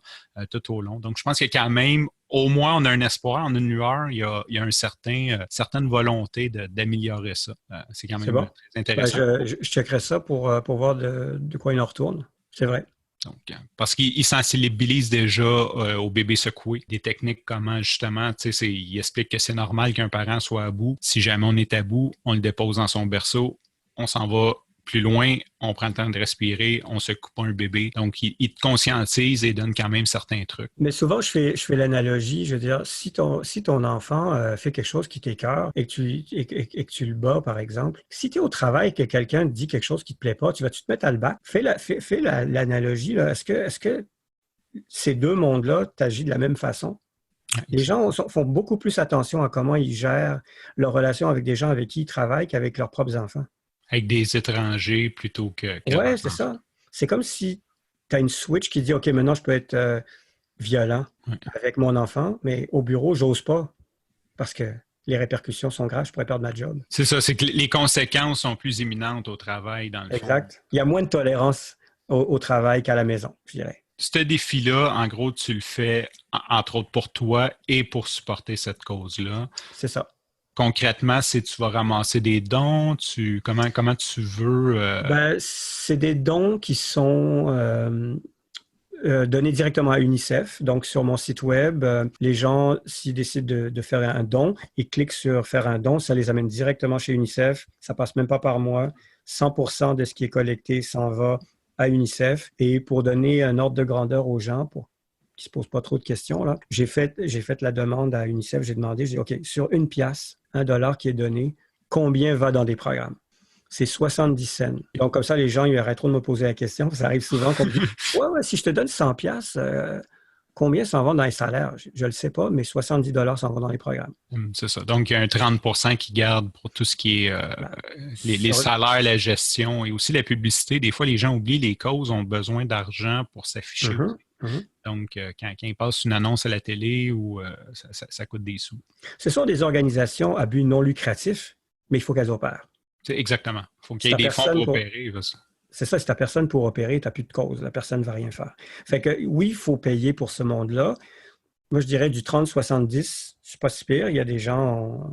tout au long. Donc, je pense qu'il y a quand même, au moins, on a un espoir, on a une lueur, il y a une certaine volonté d'améliorer ça. C'est quand même très intéressant. Je checkerai ça pour voir de quoi il en retourne. C'est vrai. Donc, parce qu'il sensibilise déjà au bébé secoué, des techniques comment justement, il explique que c'est normal qu'un parent soit à bout. Si jamais on est à bout, on le dépose dans son berceau, on s'en va plus loin, on prend le temps de respirer, on se coupe un bébé. Donc, il te conscientise et donne quand même certains trucs. Mais souvent, je fais l'analogie, je veux dire, si ton enfant fait quelque chose qui t'écoeure et que tu le bats, par exemple, si tu es au travail et que quelqu'un te dit quelque chose qui ne te plaît pas, tu vas-tu te mettre à le battre? Fais l'analogie, là. Est-ce que ces deux mondes-là t'agissent de la même façon? Les gens font beaucoup plus attention à comment ils gèrent leur relation avec des gens avec qui ils travaillent qu'avec leurs propres enfants. Avec des étrangers plutôt que oui, c'est ça. C'est comme si tu as une switch qui dit, OK, maintenant, je peux être violent avec mon enfant, mais au bureau, j'ose pas parce que les répercussions sont graves, je pourrais perdre ma job. C'est ça, c'est que les conséquences sont plus imminentes au travail, dans le fond. Exact. Il y a moins de tolérance au travail qu'à la maison, je dirais. Ce défi-là, en gros, tu le fais, entre autres, pour toi et pour supporter cette cause-là. C'est ça. Concrètement, tu vas ramasser des dons, comment tu veux... c'est des dons qui sont donnés directement à UNICEF. Donc, sur mon site web, les gens, s'ils décident de faire un don, ils cliquent sur faire un don, ça les amène directement chez UNICEF. Ça passe même pas par moi. 100% de ce qui est collecté s'en va à UNICEF. Et pour donner un ordre de grandeur aux gens, pour qu'ils ne se posent pas trop de questions, là, j'ai fait la demande à UNICEF. J'ai demandé, OK, sur une pièce, $1 qui est donné, combien va dans des programmes? C'est 70 cents. Donc, comme ça, les gens, ils arrêteront de me poser la question. Ça arrive souvent qu'on me dit, ouais, si je te donne 100 pièces, combien s'en vont dans les salaires? Je ne le sais pas, mais 70 $ s'en vont dans les programmes. C'est ça. Donc, il y a un 30% qui garde pour tout ce qui est les salaires, la gestion et aussi la publicité. Des fois, les gens oublient les causes, ont besoin d'argent pour s'afficher. Donc, quand ils passent une annonce à la télé, ça coûte des sous. Ce sont des organisations à but non lucratif mais il faut qu'elles opèrent. Exactement. Il faut qu'il Si y ait t'as des fonds personne pour pour... opérer. C'est ça, si tu n'as personne pour opérer, tu n'as plus de cause. La personne ne va rien faire. Fait que oui, il faut payer pour ce monde-là. Moi, je dirais du 30-70, c'est pas si pire. Il y a des gens,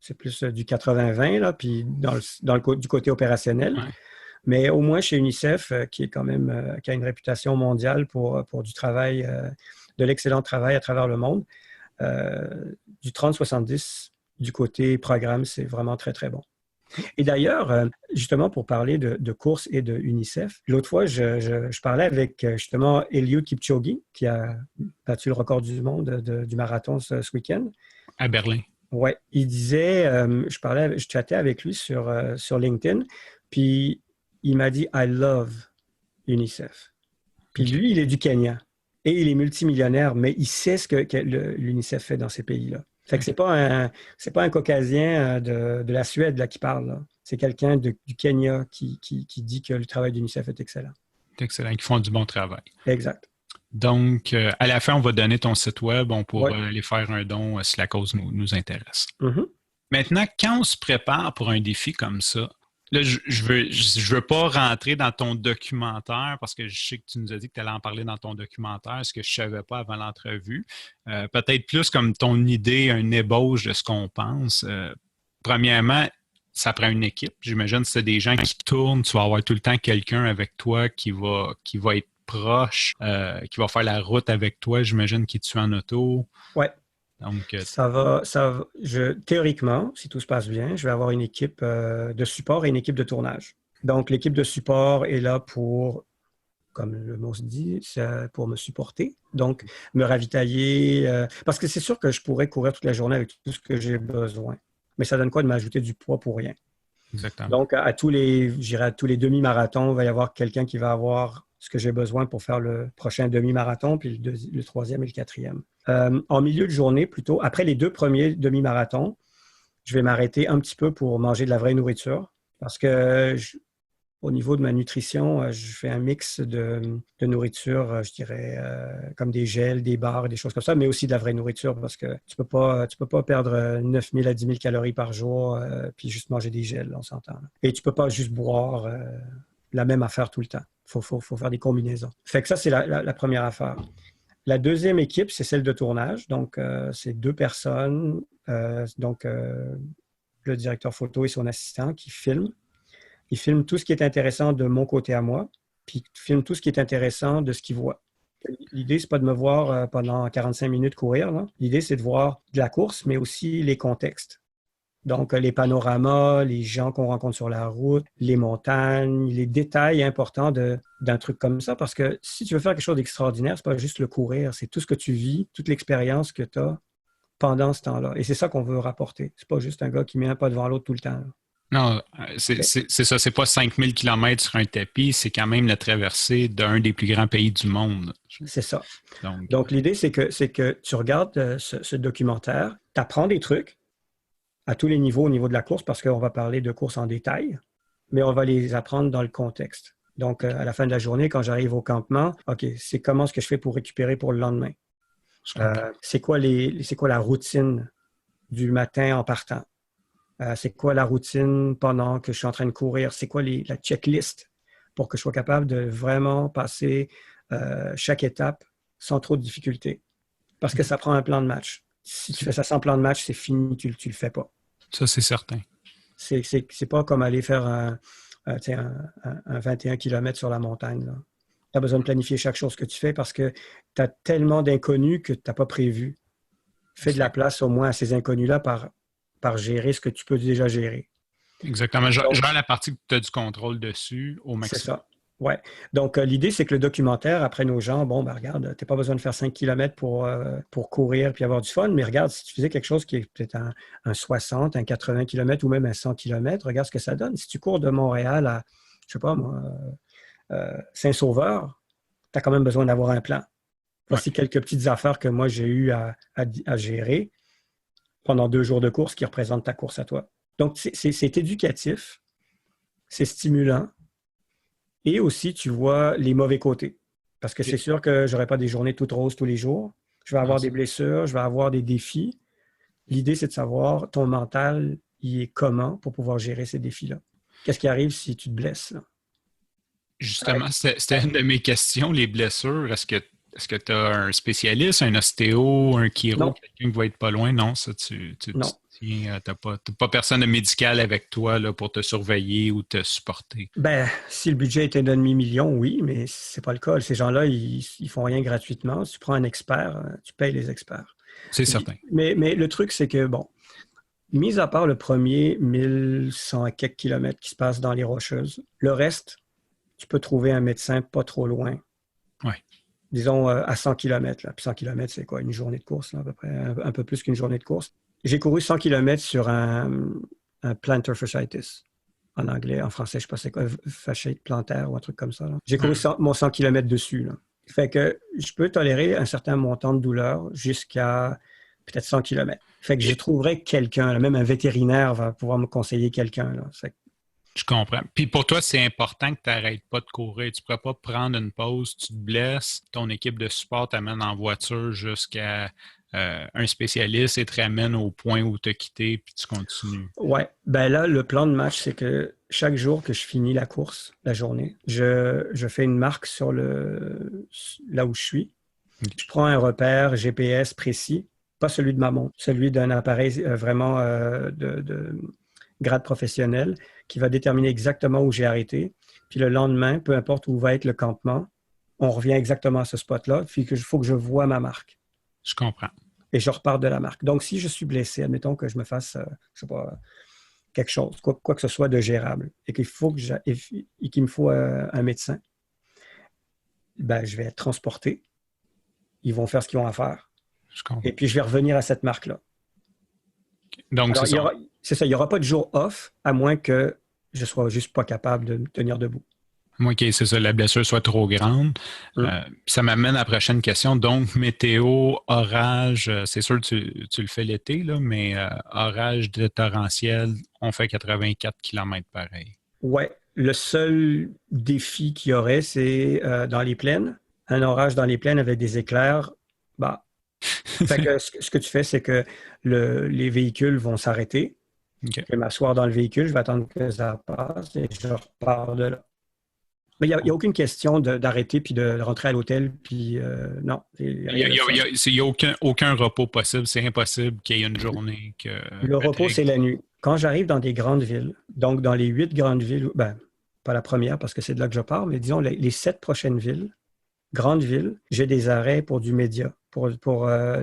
c'est plus du 80-20, là, puis du côté opérationnel. Ouais. Mais au moins chez UNICEF, qui est quand même, qui a une réputation mondiale pour du travail, de l'excellent travail à travers le monde, du 30-70, du côté programme, c'est vraiment très, très bon. Et d'ailleurs, justement, pour parler de course et de UNICEF, l'autre fois, je parlais avec justement Eliud Kipchoge, qui a battu le record du monde du marathon ce week-end. À Berlin. Oui, il disait, je chattais avec lui sur LinkedIn, puis il m'a dit « I love UNICEF ». Puis Okay. lui, il est du Kenya et il est multimillionnaire, mais il sait ce que l'UNICEF fait dans ces pays-là. Fait que c'est pas un Caucasien de la Suède là, qui parle. Là. C'est quelqu'un du Kenya qui dit que le travail d'UNICEF est excellent. C'est excellent, qui font du bon travail. Exact. Donc, à la fin, on va donner ton site web. On pourra aller faire un don si la cause nous intéresse. Mm-hmm. Maintenant, quand on se prépare pour un défi comme ça, là, je veux pas rentrer dans ton documentaire parce que je sais que tu nous as dit que tu allais en parler dans ton documentaire, ce que je ne savais pas avant l'entrevue. Peut-être plus comme ton idée, un ébauche de ce qu'on pense. Premièrement, ça prend une équipe. J'imagine que c'est des gens qui tournent. Tu vas avoir tout le temps quelqu'un avec toi qui va être proche, qui va faire la route avec toi, j'imagine, qui te suit en auto. Oui. Donc, théoriquement, si tout se passe bien, je vais avoir une équipe de support et une équipe de tournage. Donc, l'équipe de support est là pour, comme le mot se dit, pour me supporter. Donc, me ravitailler. Parce que c'est sûr que je pourrais courir toute la journée avec tout ce que j'ai besoin. Mais ça donne quoi de m'ajouter du poids pour rien? Exactement. Donc, à tous les demi-marathons, il va y avoir quelqu'un qui va avoir ce que j'ai besoin pour faire le prochain demi-marathon, puis le troisième et le quatrième. En milieu de journée, plutôt, après les 2 premiers demi-marathons, je vais m'arrêter un petit peu pour manger de la vraie nourriture parce que au niveau de ma nutrition, je fais un mix de nourriture, je dirais, comme des gels, des barres, des choses comme ça, mais aussi de la vraie nourriture parce que tu peux pas perdre 9 000 à 10 000 calories par jour puis juste manger des gels, on s'entend. Et tu peux pas juste boire la même affaire tout le temps. Faut faire des combinaisons. Fait que ça, c'est la première affaire. La deuxième équipe, c'est celle de tournage. Donc, c'est 2 personnes. Le directeur photo et son assistant qui filment. Ils filment tout ce qui est intéressant de mon côté à moi, puis ils filment tout ce qui est intéressant de ce qu'ils voient. L'idée, c'est pas de me voir pendant 45 minutes courir. Là. L'idée, c'est de voir de la course, mais aussi les contextes. Donc, les panoramas, les gens qu'on rencontre sur la route, les montagnes, les détails importants d'un truc comme ça. Parce que si tu veux faire quelque chose d'extraordinaire, c'est pas juste le courir, c'est tout ce que tu vis, toute l'expérience que tu as pendant ce temps-là. Et c'est ça qu'on veut rapporter. C'est pas juste un gars qui met un pas devant l'autre tout le temps. Là. Non, c'est ça. C'est pas 5000 km sur un tapis, c'est quand même la traversée d'un des plus grands pays du monde. C'est ça. Donc l'idée, c'est que tu regardes ce documentaire, tu apprends des trucs à tous les niveaux au niveau de la course, parce qu'on va parler de course en détail, mais on va les apprendre dans le contexte. Donc, à la fin de la journée, quand j'arrive au campement, OK, c'est comment est-ce que je fais pour récupérer pour le lendemain? C'est quoi la routine du matin en partant? C'est quoi la routine pendant que je suis en train de courir? C'est quoi la checklist pour que je sois capable de vraiment passer chaque étape sans trop de difficultés? Parce que ça prend un plan de match. Si tu fais ça sans plan de match, c'est fini, tu le fais pas. Ça, c'est certain. C'est pas comme aller faire un 21 km sur la montagne. Tu as besoin de planifier chaque chose que tu fais parce que tu as tellement d'inconnus que tu n'as pas prévu. Fais de la place au moins à ces inconnus-là par gérer ce que tu peux déjà gérer. Exactement. Genre la partie que tu as du contrôle dessus au maximum. C'est ça. Oui. Donc, l'idée, c'est que le documentaire, après nos gens, regarde, tu n'as pas besoin de faire 5 km pour courir puis avoir du fun, mais regarde, si tu faisais quelque chose qui est peut-être un 60, un 80 km ou même un 100 km, regarde ce que ça donne. Si tu cours de Montréal à, je sais pas moi, Saint-Sauveur, tu as quand même besoin d'avoir un plan. Voici quelques petites affaires que moi, j'ai eu à gérer pendant 2 jours de course qui représentent ta course à toi. Donc, c'est éducatif, c'est stimulant. Et aussi, tu vois les mauvais côtés. Parce que c'est sûr que je n'aurai pas des journées toutes roses tous les jours. Je vais avoir des blessures, je vais avoir des défis. L'idée, c'est de savoir ton mental, il est comment pour pouvoir gérer ces défis-là? Qu'est-ce qui arrive si tu te blesses, là? Justement, c'était une de mes questions, les blessures. Est-ce que tu as un spécialiste, un ostéo, un chiro, Non, quelqu'un qui va être pas loin? Non, ça, tu non. tiens, t'as pas personne de médical avec toi là, pour te surveiller ou te supporter. Ben, si le budget était d'un demi-million, oui, mais c'est pas le cas. Ces gens-là, ils font rien gratuitement. Si tu prends un expert, tu payes les experts. C'est certain. Mais le truc, c'est que, bon, mis à part le premier 1100 et quelques kilomètres qui se passe dans les Rocheuses, le reste, tu peux trouver un médecin pas trop loin. Oui. Disons à 100 km. Là. Puis 100 km, c'est quoi? Une journée de course, là, à peu près, un peu plus qu'une journée de course. J'ai couru 100 km sur un plantar fasciitis. En anglais, en français, je ne sais pas c'est quoi, fasciite plantaire ou un truc comme ça. Là. J'ai couru mon 100 km dessus. Là. Fait que je peux tolérer un certain montant de douleur jusqu'à peut-être 100 km. Fait que je trouverai quelqu'un, même un vétérinaire va pouvoir me conseiller quelqu'un. Là. Je comprends. Puis pour toi, c'est important que tu n'arrêtes pas de courir. Tu ne pourrais pas prendre une pause, tu te blesses, ton équipe de support t'amène en voiture jusqu'à un spécialiste et te ramène au point où tu as quitté, puis tu continues. Ouais. Ben là, le plan de match, c'est que chaque jour que je finis la course, la journée, je fais une marque sur là où je suis. Je prends un repère GPS précis, pas celui de ma montre, celui d'un appareil vraiment de grade professionnel qui va déterminer exactement où j'ai arrêté. Puis le lendemain, peu importe où va être le campement, on revient exactement à ce spot-là, puis il faut que je vois ma marque. Je comprends. Et je repars de la marque. Donc, si je suis blessé, admettons que je me fasse, je sais pas, quelque chose, quoi que ce soit de gérable, et qu'il me faut un médecin, ben, je vais être transporté. Ils vont faire ce qu'ils ont à faire. Et puis, je vais revenir à cette marque-là. Donc, alors, c'est ça. Il n'y aura pas de jour off, à moins que je sois juste pas capable de me tenir debout. Moi, OK, c'est ça, la blessure soit trop grande. Ça m'amène à la prochaine question. Donc, météo, orage, c'est sûr que tu le fais l'été, là, mais orage de torrentiel, on fait 84 km pareil. Oui. Le seul défi qu'il y aurait, c'est dans les plaines. Un orage dans les plaines avec des éclairs, bah. Fait que ce que tu fais, c'est que les véhicules vont s'arrêter. Okay. Je vais m'asseoir dans le véhicule, je vais attendre que ça passe et je repars de là. Mais il n'y a aucune question d'arrêter puis de rentrer à l'hôtel. Puis non. Il n'y a aucun repos possible. C'est impossible qu'il y ait une journée que... Le repos, c'est la nuit. Quand j'arrive dans des grandes villes, donc dans les 8 grandes villes, ben, pas la première parce que c'est de là que je pars, mais disons les 7 prochaines villes, grandes villes, j'ai des arrêts pour du média, pour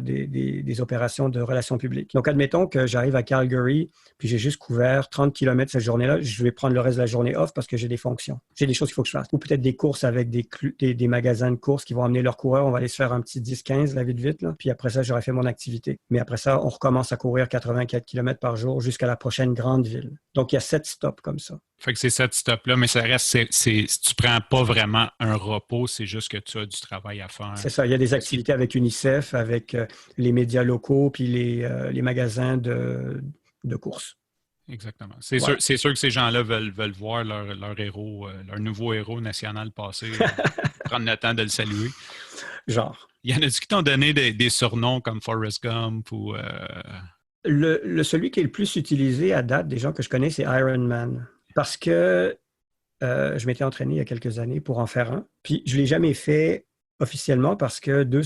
des opérations de relations publiques. Donc, admettons que j'arrive à Calgary, puis j'ai juste couvert 30 km cette journée-là, je vais prendre le reste de la journée off parce que j'ai des fonctions. J'ai des choses qu'il faut que je fasse. Ou peut-être des courses avec des magasins de courses qui vont amener leurs coureurs. On va aller se faire un petit 10-15, là, vite, là. Puis après ça, j'aurai fait mon activité. Mais après ça, on recommence à courir 84 km par jour jusqu'à la prochaine grande ville. Donc, il y a 7 stops comme ça. Fait que c'est 7 stops-là, mais ça reste, si tu prends pas vraiment un repos, c'est juste que tu as du travail à faire. C'est ça. Il y a des activités avec UNICEF, avec les médias locaux, puis les magasins de courses. Exactement. C'est sûr que ces gens-là veulent voir leur héros, leur nouveau héros national passer, prendre le temps de le saluer. Genre. Il y en a-tu qui t'ont donné des surnoms comme Forrest Gump ou... Celui qui est le plus utilisé à date des gens que je connais, c'est Iron Man. Parce que je m'étais entraîné il y a quelques années pour en faire un. Puis je ne l'ai jamais fait officiellement parce que 2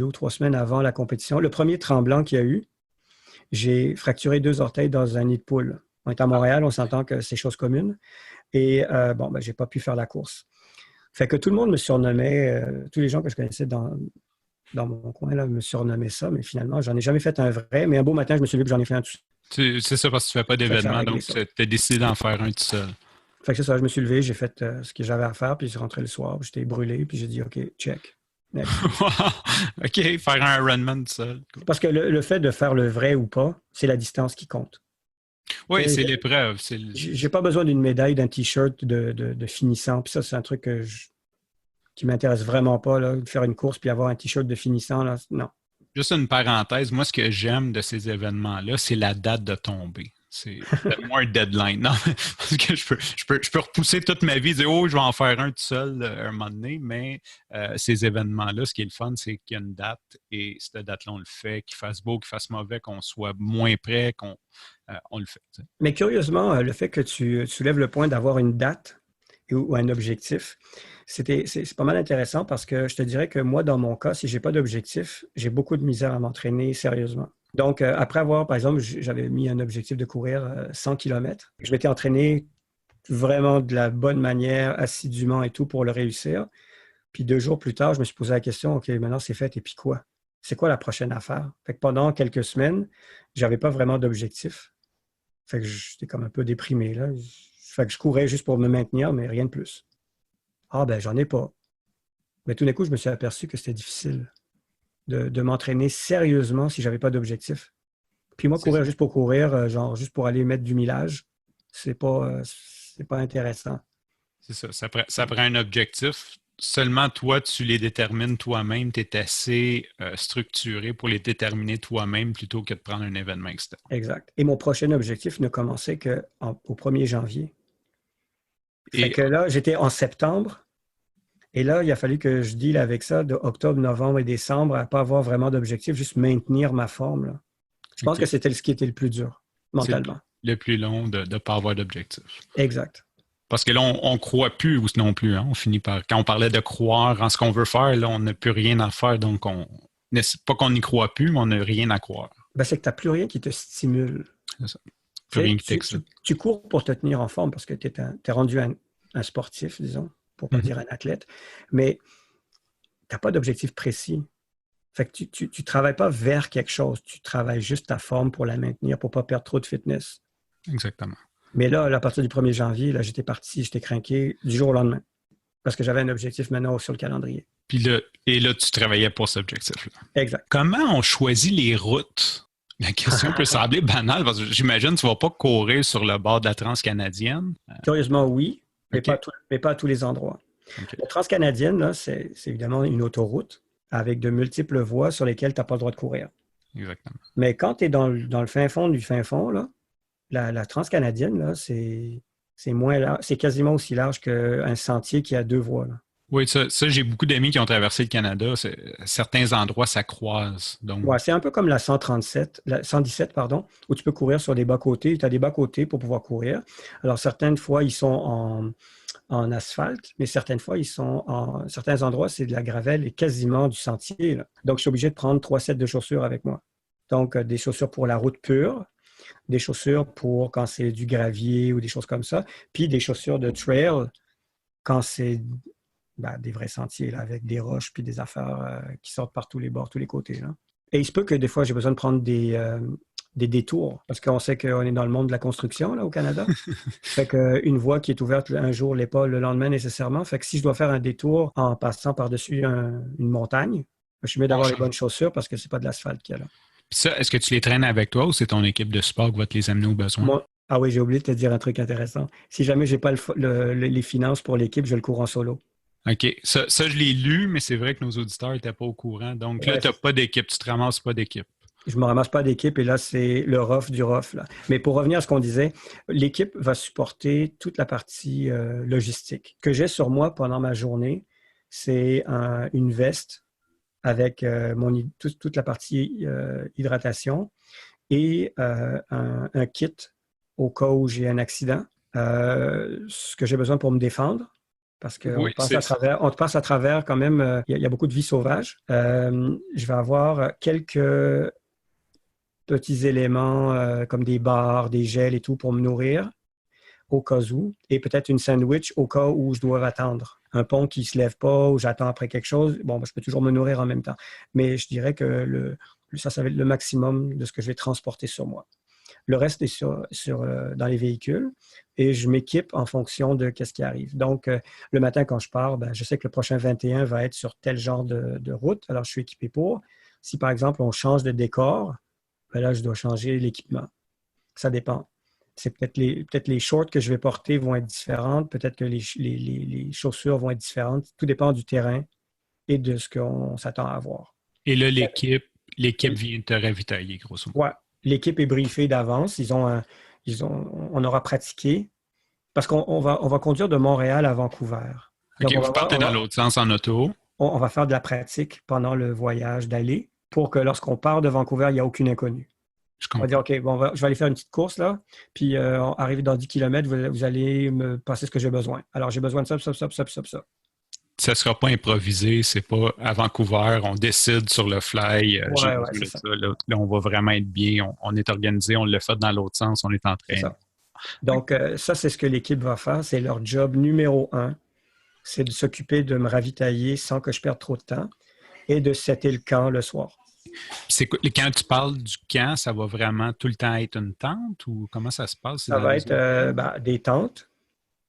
ou 3 semaines avant la compétition, le premier tremblant qu'il y a eu, j'ai fracturé 2 orteils dans un nid de poule. On est à Montréal, on s'entend que c'est chose commune. Et je n'ai pas pu faire la course. Fait que tout le monde me surnommait, tous les gens que je connaissais dans mon coin là, me surnommaient ça, mais finalement, j'en ai jamais fait un vrai. Mais un beau matin, je me suis levé que j'en ai fait un tout seul. C'est ça parce que tu ne fais pas d'événement, donc tu as décidé d'en faire un tout seul. Fait que c'est ça, je me suis levé, j'ai fait ce que j'avais à faire, puis je suis rentré le soir, j'étais brûlé, puis j'ai dit OK, check. Next. OK, faire un Ironman tout seul. Cool. Parce que le fait de faire le vrai ou pas, c'est la distance qui compte. Oui, c'est l'épreuve. J'ai pas besoin d'une médaille, d'un t-shirt de finissant, puis ça, c'est un truc qui m'intéresse vraiment pas, là, de faire une course puis avoir un t-shirt de finissant, là, non. Juste une parenthèse, moi, ce que j'aime de ces événements-là, c'est la date de tombée. Donne-moi un deadline. Non, parce que je peux repousser toute ma vie et dire, oh, je vais en faire un tout seul un moment donné, mais ces événements-là, ce qui est le fun, c'est qu'il y a une date et cette date-là, on le fait, qu'il fasse beau, qu'il fasse mauvais, qu'on soit moins près, on le fait. T'sais. Mais curieusement, le fait que tu soulèves le point d'avoir une date ou un objectif, c'est pas mal intéressant parce que je te dirais que moi, dans mon cas, si je n'ai pas d'objectif, j'ai beaucoup de misère à m'entraîner sérieusement. Donc, après avoir, par exemple, j'avais mis un objectif de courir 100 km. Je m'étais entraîné vraiment de la bonne manière, assidûment et tout pour le réussir. Puis 2 jours plus tard, je me suis posé la question, OK, maintenant c'est fait, et puis quoi? C'est quoi la prochaine affaire? Fait que pendant quelques semaines, j'avais pas vraiment d'objectif. Fait que j'étais comme un peu déprimé, là. Fait que je courais juste pour me maintenir, mais rien de plus. Ah ben, j'en ai pas. Mais tout d'un coup, je me suis aperçu que c'était difficile de m'entraîner sérieusement si j'avais pas d'objectif. Puis moi, courir juste pour courir, genre juste pour aller mettre du millage, c'est pas intéressant. C'est ça. Ça prend un objectif. Seulement toi, tu les détermines toi-même. Tu es assez structuré pour les déterminer toi-même plutôt que de prendre un événement externe. Exact. Et mon prochain objectif ne commençait qu'au 1er janvier. Fait que là, j'étais en septembre. Et là, il a fallu que je deal avec ça de octobre, novembre et décembre à ne pas avoir vraiment d'objectif, juste maintenir ma forme. Là. Je pense que c'était ce qui était le plus dur, mentalement. C'est le plus long de ne pas avoir d'objectif. Exact. Parce que là, on ne croit plus non plus. Hein? On finit par. Quand on parlait de croire en ce qu'on veut faire, là, on n'a plus rien à faire. Donc, pas qu'on n'y croit plus, mais on n'a rien à croire. Ben, c'est que tu n'as plus rien qui te stimule. C'est ça. Plus rien qui t'excite. Tu cours pour te tenir en forme parce que tu es rendu un sportif, disons, pour ne pas dire un athlète, mais tu n'as pas d'objectif précis. Fait que tu ne travailles pas vers quelque chose, tu travailles juste ta forme pour la maintenir, pour ne pas perdre trop de fitness. Exactement. Mais là, à partir du 1er janvier, là, j'étais craqué du jour au lendemain. Parce que j'avais un objectif maintenant sur le calendrier. Puis là, tu travaillais pour cet objectif-là. Exact. Comment on choisit les routes? La question peut sembler banale parce que j'imagine que tu ne vas pas courir sur le bord de la Transcanadienne. Curieusement, oui, mais, okay. pas à tous les endroits. Okay. La Transcanadienne, là, c'est évidemment une autoroute avec de multiples voies sur lesquelles tu n'as pas le droit de courir. Exactement. Mais quand tu es dans le fin fond du fin fond, là, la Transcanadienne, là, c'est moins large, c'est quasiment aussi large qu'un sentier qui a 2 voies. Là. Oui, ça j'ai beaucoup d'amis qui ont traversé le Canada. Certains endroits, ça croise. Oui, c'est un peu comme la 117, pardon, où tu peux courir sur des bas-côtés. Tu as des bas-côtés pour pouvoir courir. Alors, certaines fois, ils sont en asphalte, mais certaines fois, certains endroits, c'est de la gravelle et quasiment du sentier. Là. Donc, je suis obligé de prendre 3 sets de chaussures avec moi. Donc, des chaussures pour la route pure, des chaussures pour quand c'est du gravier ou des choses comme ça, puis des chaussures de trail quand c'est des vrais sentiers là, avec des roches puis des affaires qui sortent par tous les bords, tous les côtés. Là. Et il se peut que des fois, j'ai besoin de prendre des détours parce qu'on sait qu'on est dans le monde de la construction là, au Canada. Fait qu'une voie qui est ouverte un jour l'est pas le lendemain nécessairement. Fait que si je dois faire un détour en passant par-dessus une montagne, je suis mieux d'avoir les bonnes chaussures parce que c'est pas de l'asphalte qu'il y a là. Puis ça, est-ce que tu les traînes avec toi ou c'est ton équipe de sport qui va te les amener au besoin? Ah oui, j'ai oublié de te dire un truc intéressant. Si jamais j'ai pas les finances pour l'équipe, je le cours en solo. OK. Ça, je l'ai lu, mais c'est vrai que nos auditeurs n'étaient pas au courant. Donc là, tu n'as pas d'équipe, tu te ramasses pas d'équipe. Je ne me ramasse pas d'équipe et là, c'est le rough du rough. Là. Mais pour revenir à ce qu'on disait, l'équipe va supporter toute la partie logistique. Ce que j'ai sur moi pendant ma journée, c'est une veste avec toute la partie hydratation et un kit au cas où j'ai un accident. Ce que j'ai besoin pour me défendre. Parce qu'on te passe à travers quand même, il y a beaucoup de vie sauvage. Je vais avoir quelques petits éléments comme des barres, des gels et tout pour me nourrir au cas où. Et peut-être une sandwich au cas où je dois attendre. Un pont qui ne se lève pas ou j'attends après quelque chose. Bon, je peux toujours me nourrir en même temps. Mais je dirais que ça va être le maximum de ce que je vais transporter sur moi. Le reste est dans les véhicules et je m'équipe en fonction de ce qui arrive. Donc, le matin, quand je pars, je sais que le prochain 21 va être sur tel genre de route. Alors, je suis équipé pour. Si, par exemple, on change de décor, là, je dois changer l'équipement. Ça dépend. C'est peut-être les shorts que je vais porter vont être différentes. Peut-être que les chaussures vont être différentes. Tout dépend du terrain et de ce qu'on s'attend à avoir. Et là, l'équipe vient te ravitailler, grosso modo. Ouais. L'équipe est briefée d'avance. Ils ont on aura pratiqué, parce qu'on va conduire de Montréal à Vancouver. OK, Donc, vous partez dans l'autre sens en auto. On va faire de la pratique pendant le voyage d'aller pour que lorsqu'on part de Vancouver, il n'y a aucune inconnue. On va dire, OK, bon, je vais aller faire une petite course là, puis arrivé dans 10 km, vous allez me passer ce que j'ai besoin. Alors, j'ai besoin de ça. Ça ne sera pas improvisé, c'est pas à Vancouver, on décide sur le fly. C'est ça. Là, on va vraiment être bien, on est organisé, on l'a fait dans l'autre sens, on est en train. Donc, ça, c'est ce que l'équipe va faire. C'est leur job numéro 1. C'est de s'occuper de me ravitailler sans que je perde trop de temps et de setter le camp le soir. Quand tu parles du camp, ça va vraiment tout le temps être une tente ou comment ça se passe? Ça va être des tentes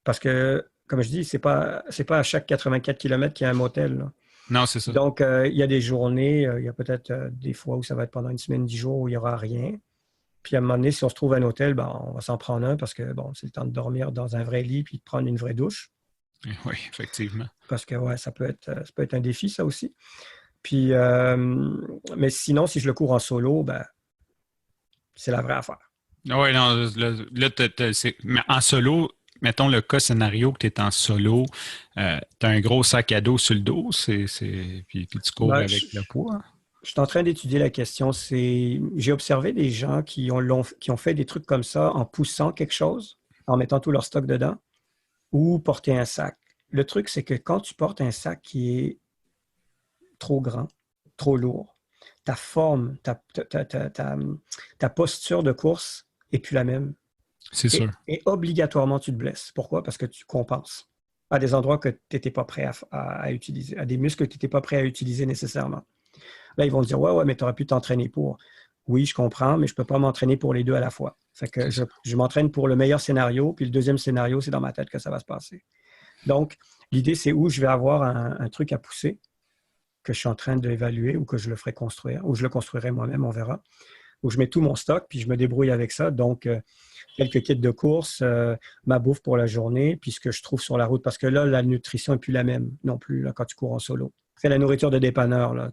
parce que, comme je dis, c'est pas à chaque 84 km qu'il y a un motel. Là. Non, c'est ça. Donc, il y a des journées, il y a peut-être des fois où ça va être pendant une semaine, 10 jours où il n'y aura rien. Puis à un moment donné, si on se trouve un hôtel, on va s'en prendre un parce que c'est le temps de dormir dans un vrai lit puis de prendre une vraie douche. Oui, effectivement. Parce que ça peut être un défi, ça aussi. Puis, mais sinon, si je le cours en solo, c'est la vraie affaire. Oui, non, là mais en solo, mettons le cas scénario que tu es en solo, tu as un gros sac à dos sur le dos, puis tu cours avec le poids. Je suis en train d'étudier la question. J'ai observé des gens qui ont fait des trucs comme ça en poussant quelque chose, en mettant tout leur stock dedans, ou porter un sac. Le truc, c'est que quand tu portes un sac qui est trop grand, trop lourd, ta forme, ta posture de course n'est plus la même. C'est sûr. Et obligatoirement, tu te blesses. Pourquoi? Parce que tu compenses à des endroits que tu n'étais pas prêt à utiliser, à des muscles que tu n'étais pas prêt à utiliser nécessairement. Là, ils vont te dire, ouais, mais tu aurais pu t'entraîner pour. Oui, je comprends, mais je ne peux pas m'entraîner pour les deux à la fois. Fait que je m'entraîne pour le meilleur scénario, puis le deuxième scénario, c'est dans ma tête que ça va se passer. Donc, l'idée, c'est où je vais avoir un truc à pousser que je suis en train d'évaluer ou que je le ferai construire, ou je le construirai moi-même, on verra, où je mets tout mon stock, puis je me débrouille avec ça. Donc, quelques kits de course, ma bouffe pour la journée, puis ce que je trouve sur la route. Parce que là, la nutrition n'est plus la même non plus là, quand tu cours en solo. C'est la nourriture de dépanneur. Là.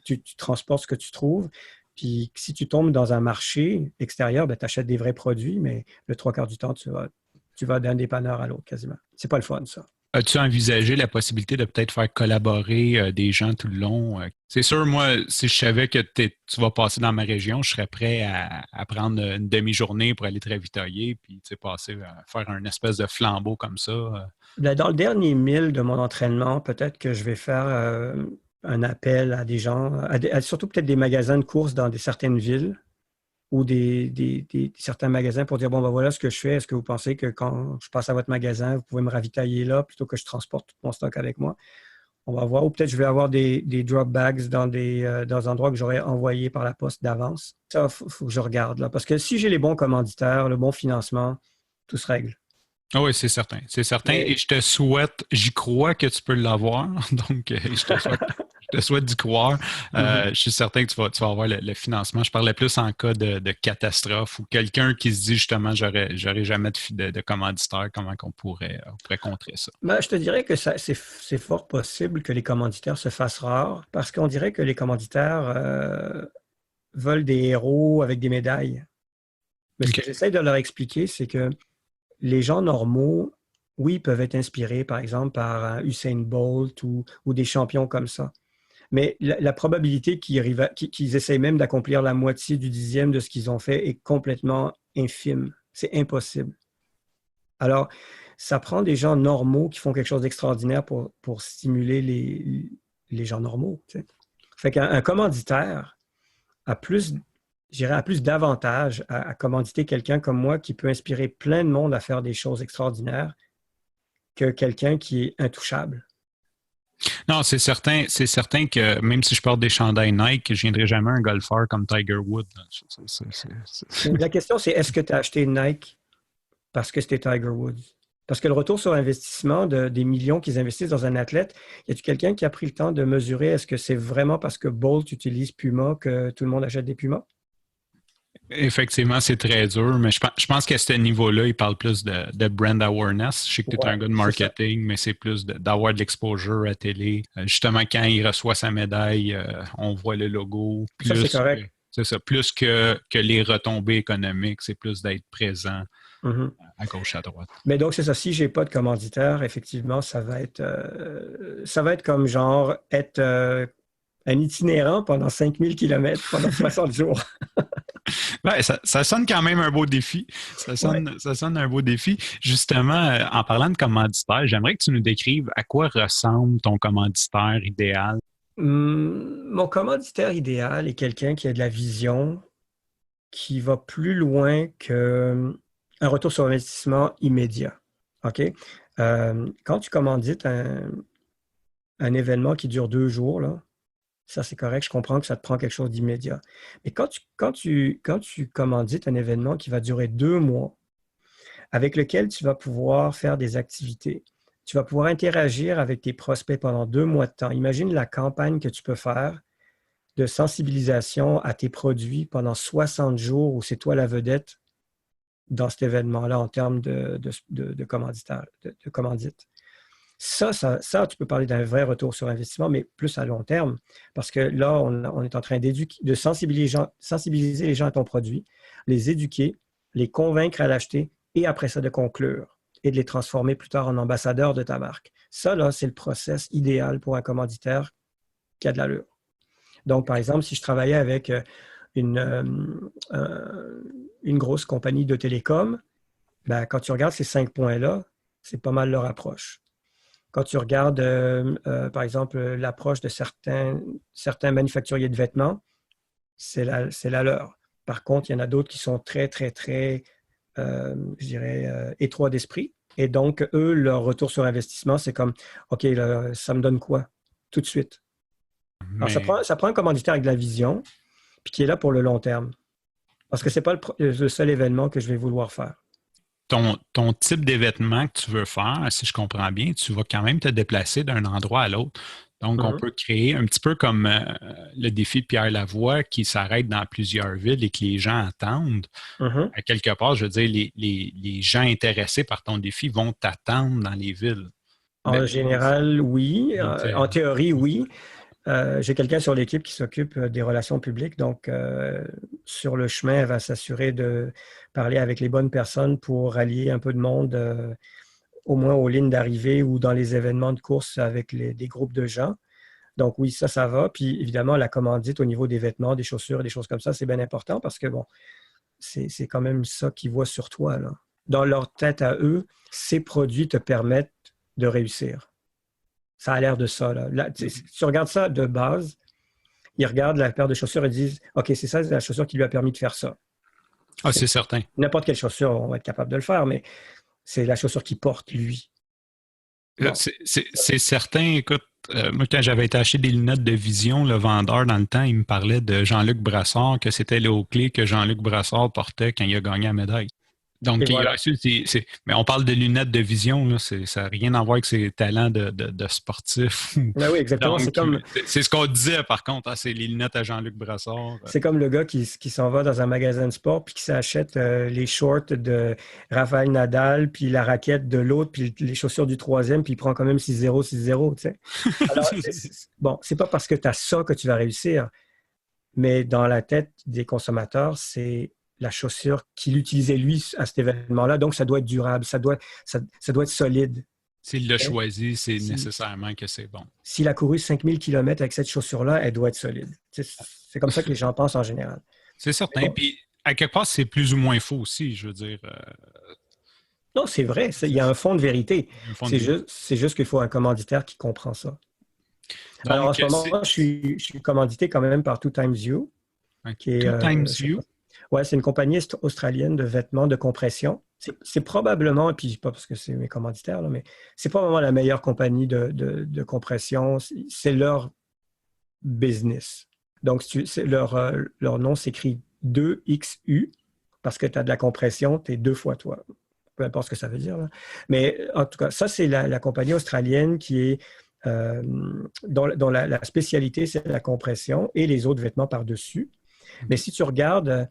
Tu transportes ce que tu trouves. Puis si tu tombes dans un marché extérieur, tu achètes des vrais produits, mais le 3/4 du temps, tu vas d'un dépanneur à l'autre quasiment. C'est pas le fun, ça. As-tu envisagé la possibilité de peut-être faire collaborer des gens tout le long? C'est sûr, moi, si je savais que tu vas passer dans ma région, je serais prêt à prendre une demi-journée pour aller te ravitailler puis passer à faire un espèce de flambeau comme ça. Dans le dernier 1000 de mon entraînement, peut-être que je vais faire un appel à des gens, surtout peut-être des magasins de courses dans certaines villes ou certains magasins pour dire, bon, voilà ce que je fais. Est-ce que vous pensez que quand je passe à votre magasin, vous pouvez me ravitailler là plutôt que je transporte tout mon stock avec moi? On va voir. Ou peut-être je vais avoir des drop bags dans des endroits que j'aurais envoyés par la poste d'avance. Ça, il faut que je regarde là. Parce que si j'ai les bons commanditaires, le bon financement, tout se règle. Ah oui, c'est certain. C'est certain. Et je te souhaite, j'y crois que tu peux l'avoir. Donc, je te souhaite d'y croire. Je suis certain que tu vas avoir le financement. Je parlais plus en cas de catastrophe ou quelqu'un qui se dit justement, j'aurais jamais de commanditaire, comment on pourrait contrer ça. Je te dirais que c'est fort possible que les commanditaires se fassent rares parce qu'on dirait que les commanditaires veulent des héros avec des médailles. Mais ce que j'essaie de leur expliquer, c'est que les gens normaux, oui, peuvent être inspirés, par exemple, par Usain Bolt ou des champions comme ça. Mais la probabilité qu'ils essayent même d'accomplir la moitié du 10e de ce qu'ils ont fait est complètement infime. C'est impossible. Alors, ça prend des gens normaux qui font quelque chose d'extraordinaire pour stimuler les gens normaux. Tu sais. Fait qu'un commanditaire a plus d'avantages à commanditer quelqu'un comme moi qui peut inspirer plein de monde à faire des choses extraordinaires que quelqu'un qui est intouchable. Non, c'est certain que même si je porte des chandails Nike, je ne viendrai jamais un golfeur comme Tiger Woods. La question, c'est est-ce que tu as acheté Nike parce que c'était Tiger Woods? Parce que le retour sur investissement des millions qu'ils investissent dans un athlète, y a-t-il quelqu'un qui a pris le temps de mesurer est-ce que c'est vraiment parce que Bolt utilise Puma que tout le monde achète des Pumas? Effectivement, c'est très dur, mais je pense qu'à ce niveau-là, il parle plus de brand awareness. Je sais que tu es un gars de marketing, mais c'est plus d'avoir de l'exposure à télé. Justement, quand il reçoit sa médaille, on voit le logo. Ça, c'est correct. C'est ça. Plus que les retombées économiques, c'est plus d'être présent à gauche, à droite. Mais donc, c'est ça. Si je n'ai pas de commanditaire, effectivement, ça va être comme genre être un itinérant pendant 5000 km pendant 60 jours. Ouais, ça sonne quand même un beau défi. Ça sonne un beau défi. Justement, en parlant de commanditaire, j'aimerais que tu nous décrives à quoi ressemble ton commanditaire idéal. Mon commanditaire idéal est quelqu'un qui a de la vision, qui va plus loin qu'un retour sur investissement immédiat. OK? Quand tu commandites un événement qui dure 2 jours, là, ça c'est correct, je comprends que ça te prend quelque chose d'immédiat. Mais quand tu commandites un événement qui va durer 2 mois, avec lequel tu vas pouvoir faire des activités, tu vas pouvoir interagir avec tes prospects pendant 2 mois de temps. Imagine la campagne que tu peux faire de sensibilisation à tes produits pendant 60 jours où c'est toi la vedette dans cet événement-là en termes de commandite. Ça, tu peux parler d'un vrai retour sur investissement, mais plus à long terme, parce que là, on est en train de sensibiliser les gens à ton produit, les éduquer, les convaincre à l'acheter et après ça, de conclure et de les transformer plus tard en ambassadeurs de ta marque. Ça, là, c'est le process idéal pour un commanditaire qui a de l'allure. Donc, par exemple, si je travaillais avec une grosse compagnie de télécom, ben, quand tu regardes ces 5 points-là, c'est pas mal leur approche. Quand tu regardes, par exemple, l'approche de certains manufacturiers de vêtements, c'est la leur. Par contre, il y en a d'autres qui sont très, très, très, je dirais, étroits d'esprit. Et donc, eux, leur retour sur investissement, c'est comme, OK, là, ça me donne quoi? Tout de suite. Alors, ça prend un commanditaire avec de la vision, puis qui est là pour le long terme. Parce que ce n'est pas le seul événement que je vais vouloir faire. Ton type d'événement que tu veux faire, si je comprends bien, tu vas quand même te déplacer d'un endroit à l'autre. Donc, on peut créer un petit peu comme le défi de Pierre Lavoie qui s'arrête dans plusieurs villes et que les gens attendent. À quelque part, je veux dire, les gens intéressés par ton défi vont t'attendre dans les villes. En général, oui. En théorie, oui. J'ai quelqu'un sur l'équipe qui s'occupe des relations publiques. Donc, sur le chemin, elle va s'assurer de parler avec les bonnes personnes pour rallier un peu de monde, au moins aux lignes d'arrivée ou dans les événements de course avec des groupes de gens. Donc, oui, ça va. Puis, évidemment, la commandite au niveau des vêtements, des chaussures, des choses comme ça, c'est bien important parce que, bon, c'est quand même ça qu'ils voient sur toi, là. Dans leur tête à eux, ces produits te permettent de réussir. Ça a l'air de ça. Là, si tu regardes ça de base, ils regardent la paire de chaussures et disent « OK, c'est ça, c'est la chaussure qui lui a permis de faire ça. » Ah, c'est certain. N'importe quelle chaussure, on va être capable de le faire, mais c'est la chaussure qu'il porte, lui. Bon. C'est certain. Écoute, moi, quand j'avais été acheter des lunettes de vision, le vendeur, dans le temps, il me parlait de Jean-Luc Brassard, que c'était les hauts-clés que Jean-Luc Brassard portait quand il a gagné la médaille. Donc, voilà. Mais on parle de lunettes de vision, là, ça n'a rien à voir avec ses talents de sportif. Ben oui, exactement. Donc, c'est ce qu'on disait, par contre, c'est les lunettes à Jean-Luc Brassard. C'est comme le gars qui s'en va dans un magasin de sport puis qui s'achète les shorts de Rafael Nadal, puis la raquette de l'autre, puis les chaussures du troisième, puis il prend quand même 6-0, 6-0, tu sais. Alors, bon, c'est pas parce que tu as ça que tu vas réussir, mais dans la tête des consommateurs, c'est la chaussure qu'il utilisait lui à cet événement-là. Donc, ça doit être durable, ça doit être solide. S'il l'a choisi, c'est nécessairement que c'est bon. S'il a couru 5000 km avec cette chaussure-là, elle doit être solide. C'est comme ça que les gens pensent en général. C'est certain. Bon. Puis, à quelque part, c'est plus ou moins faux aussi, je veux dire. Non, c'est vrai. Il y a un fond de vérité. C'est juste qu'il faut un commanditaire qui comprend ça. Donc, alors, en ce moment, je suis commandité quand même par Two Times You. Two Times You? Oui, c'est une compagnie australienne de vêtements de compression. C'est probablement, et puis pas parce que c'est mes commanditaires, là, mais c'est probablement la meilleure compagnie de compression. C'est leur business. Donc, leur nom s'écrit 2XU parce que tu as de la compression, tu es 2 fois toi. Peu importe ce que ça veut dire. Là. Mais en tout cas, ça, c'est la compagnie australienne qui est dont la spécialité, c'est la compression et les autres vêtements par-dessus. Mais si tu regardes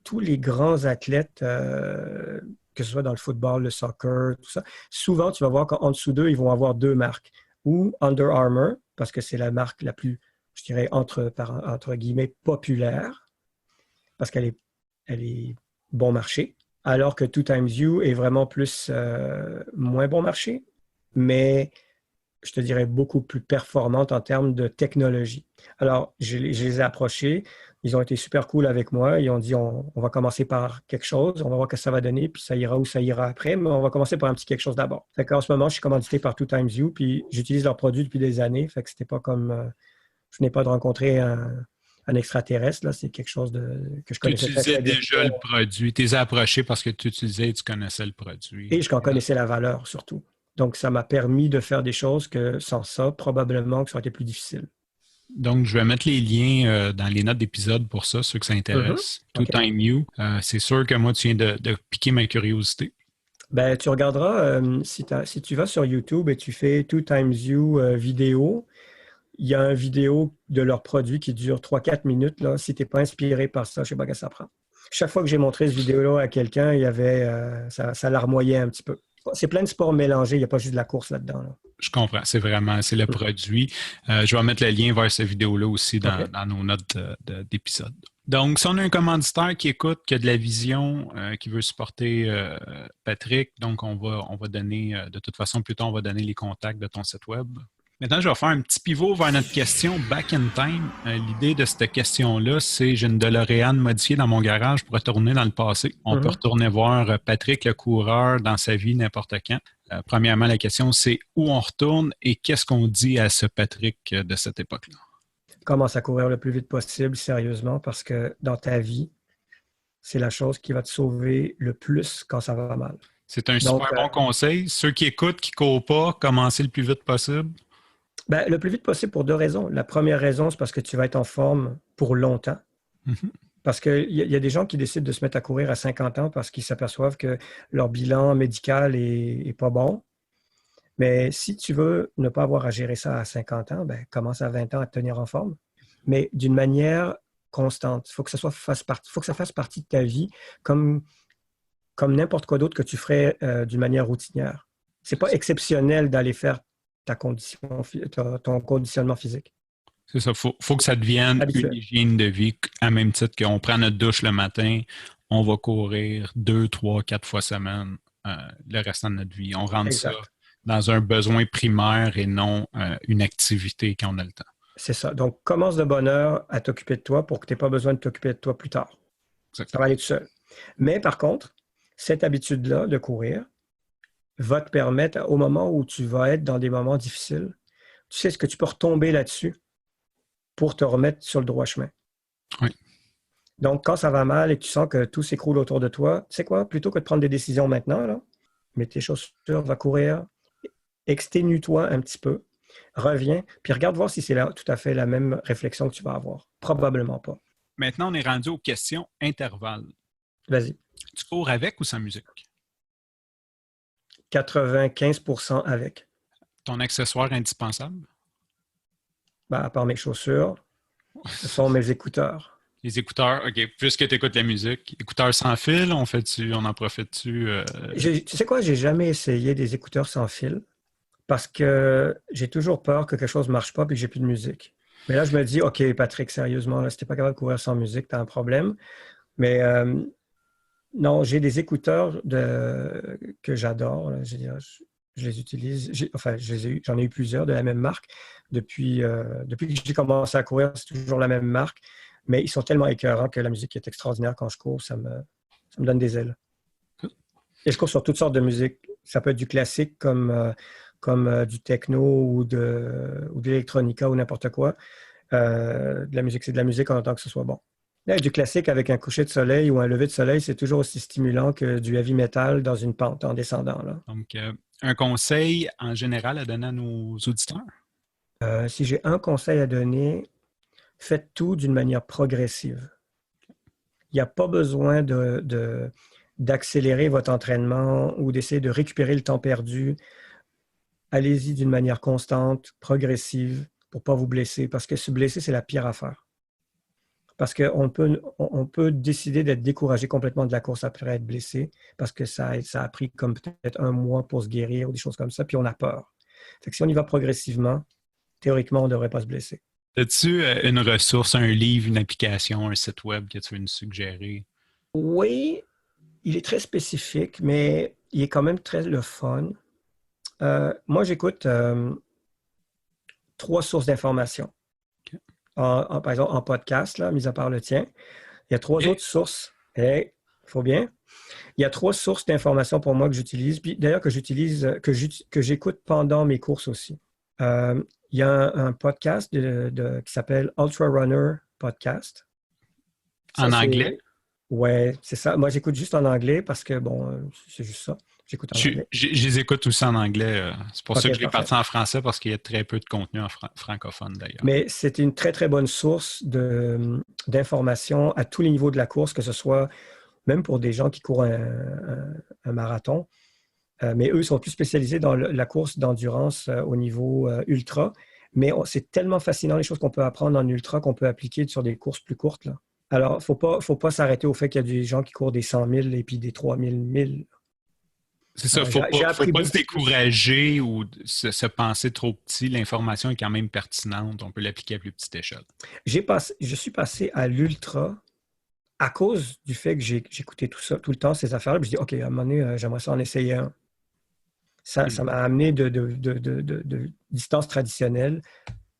tous les grands athlètes, que ce soit dans le football, le soccer, tout ça, souvent, tu vas voir qu'en dessous d'eux, ils vont avoir 2 marques. Ou Under Armour, parce que c'est la marque la plus, je dirais, entre guillemets, populaire. parce elle est bon marché, alors que Two Times You est vraiment plus moins bon marché, mais je te dirais beaucoup plus performante en termes de technologie. Alors, je les ai approchés, ils ont été super cool avec moi, ils ont dit on va commencer par quelque chose, on va voir ce que ça va donner, puis ça ira où ça ira après, mais on va commencer par un petit quelque chose d'abord. Fait qu'en ce moment, je suis commandité par Two Times You, puis j'utilise leurs produits depuis des années, fait que c'était pas comme, je n'ai pas de rencontrer un extraterrestre, là, c'est quelque chose que je Tu connaissais utilisais bien. déjà le produit. Tu les as approchés parce que tu utilisais et tu connaissais le produit. Et je connaissais la valeur surtout. Donc, ça m'a permis de faire des choses que sans ça, probablement que ça aurait été plus difficile. Donc, je vais mettre les liens dans les notes d'épisode pour ça, ceux que ça intéresse. Two OK. Time You. C'est sûr que moi, tu viens de piquer ma curiosité. Ben, tu regarderas, si tu vas sur YouTube et tu fais Two Times You vidéo, il y a une vidéo de leur produit qui dure 3-4 minutes. Là. Si tu n'es pas inspiré par ça, je ne sais pas ce que ça prend. Chaque fois que j'ai montré cette vidéo-là à quelqu'un, il y avait, ça larmoyait un petit peu. C'est plein de sports mélangés, il n'y a pas juste de la course là-dedans. Là. Je comprends. C'est le produit. Je vais mettre le lien vers cette vidéo-là aussi dans nos notes d'épisode. Donc, si on a un commanditaire qui écoute, qui a de la vision, qui veut supporter Patrick, donc on va donner, de toute façon, plus tard, on va donner les contacts de ton site web. Maintenant, je vais faire un petit pivot vers notre question Back in Time. L'idée de cette question-là, c'est j'ai une DeLorean modifiée dans mon garage pour retourner dans le passé. On peut retourner voir Patrick, le coureur, dans sa vie n'importe quand. Premièrement, la question, c'est où on retourne et qu'est-ce qu'on dit à ce Patrick de cette époque-là? Commence à courir le plus vite possible, sérieusement, parce que dans ta vie, c'est la chose qui va te sauver le plus quand ça va mal. C'est un super bon conseil. Ceux qui écoutent, qui ne courent pas, commencez le plus vite possible. Ben, le plus vite possible pour 2 raisons. La première raison, c'est parce que tu vas être en forme pour longtemps. Parce qu'il y a des gens qui décident de se mettre à courir à 50 ans parce qu'ils s'aperçoivent que leur bilan médical est pas bon. Mais si tu veux ne pas avoir à gérer ça à 50 ans, ben, commence à 20 ans à te tenir en forme. Mais d'une manière constante. Il faut que ça fasse partie de ta vie comme n'importe quoi d'autre que tu ferais d'une manière routinière. C'est pas exceptionnel d'aller faire ton conditionnement physique. C'est ça. Faut que ça devienne habituel. Une hygiène de vie, à même titre qu'on prend notre douche le matin, on va courir 2, 3, 4 fois semaine le restant de notre vie. On rentre ça dans un besoin primaire et non une activité quand on a le temps. C'est ça. Donc, commence de bonne heure à t'occuper de toi pour que tu n'aies pas besoin de t'occuper de toi plus tard. Exactement. Ça va aller tout seul. Mais par contre, cette habitude-là de courir va te permettre, au moment où tu vas être dans des moments difficiles, tu sais ce que tu peux retomber là-dessus pour te remettre sur le droit chemin. Oui. Donc, quand ça va mal et que tu sens que tout s'écroule autour de toi, tu sais quoi? Plutôt que de prendre des décisions maintenant, là, mets tes chaussures, va courir, exténue-toi un petit peu, reviens, puis regarde voir si c'est tout à fait la même réflexion que tu vas avoir. Probablement pas. Maintenant, on est rendu aux questions intervalles. Vas-y. Tu cours avec ou sans musique? 95% avec. Ton accessoire indispensable? Ben, à part mes chaussures, ce sont mes écouteurs. Les écouteurs, OK. Puisque tu écoutes la musique, écouteurs sans fil, on en profite-tu? Tu sais quoi? J'ai jamais essayé des écouteurs sans fil parce que j'ai toujours peur que quelque chose ne marche pas et que j'ai plus de musique. Mais là, je me dis, OK, Patrick, sérieusement, là, si tu n'es pas capable de courir sans musique, tu as un problème. Mais non, j'ai des écouteurs que j'adore. Je les utilise. J'en ai eu plusieurs de la même marque. Depuis que j'ai commencé à courir, c'est toujours la même marque. Mais ils sont tellement écœurants que la musique est extraordinaire quand je cours. Ça me donne des ailes. Et je cours sur toutes sortes de musique. Ça peut être du classique comme du techno ou de l'électronica ou n'importe quoi. De la musique, c'est de la musique en tant que ce soit bon. Là, du classique avec un coucher de soleil ou un lever de soleil, c'est toujours aussi stimulant que du heavy metal dans une pente en descendant. Là. Donc, un conseil en général à donner à nos auditeurs? Si j'ai un conseil à donner, faites tout d'une manière progressive. Il n'y a pas besoin d'accélérer votre entraînement ou d'essayer de récupérer le temps perdu. Allez-y d'une manière constante, progressive, pour ne pas vous blesser, parce que se blesser, c'est la pire affaire. Parce qu'on peut décider d'être découragé complètement de la course après être blessé, parce que ça a pris comme peut-être 1 mois pour se guérir ou des choses comme ça, puis on a peur. Fait que si on y va progressivement, théoriquement, on ne devrait pas se blesser. As-tu une ressource, un livre, une application, un site web que tu veux nous suggérer? Oui, il est très spécifique, mais il est quand même très le fun. Moi, j'écoute 3 sources d'informations. OK. Par exemple, en podcast, là, mis à part le tien. Il y a 3 OK. autres sources. Il faut bien. Il y a 3 sources d'informations pour moi que j'utilise, puis d'ailleurs que j'écoute pendant mes courses aussi. Il y a un podcast qui s'appelle Ultra Runner Podcast. Ça, En anglais? Ouais, c'est ça. Moi, j'écoute juste en anglais parce que, bon, c'est juste ça. J'écoute en anglais. Je les écoute aussi en anglais. C'est pour ça que OK, je l'ai parfait. parti en français parce qu'il y a très peu de contenu en francophone d'ailleurs. Mais c'est une très, très bonne source d'informations à tous les niveaux de la course, que ce soit même pour des gens qui courent un marathon. Mais eux sont plus spécialisés dans la course d'endurance au niveau ultra. Mais c'est tellement fascinant les choses qu'on peut apprendre en ultra qu'on peut appliquer sur des courses plus courtes, là. Alors, faut pas s'arrêter au fait qu'il y a des gens qui courent des 100 000 et puis des 3000 milles. C'est ça, faut J'ai faut appris pas se beaucoup. décourager ou se penser trop petit. L'information est quand même pertinente. On peut l'appliquer à plus petite échelle. Je suis passé à l'ultra à cause du fait que j'écoutais tout ça, tout le temps, ces affaires-là. Puis je dis, OK, à un moment donné, j'aimerais ça en essayer un. Ça m'a amené de distances traditionnelles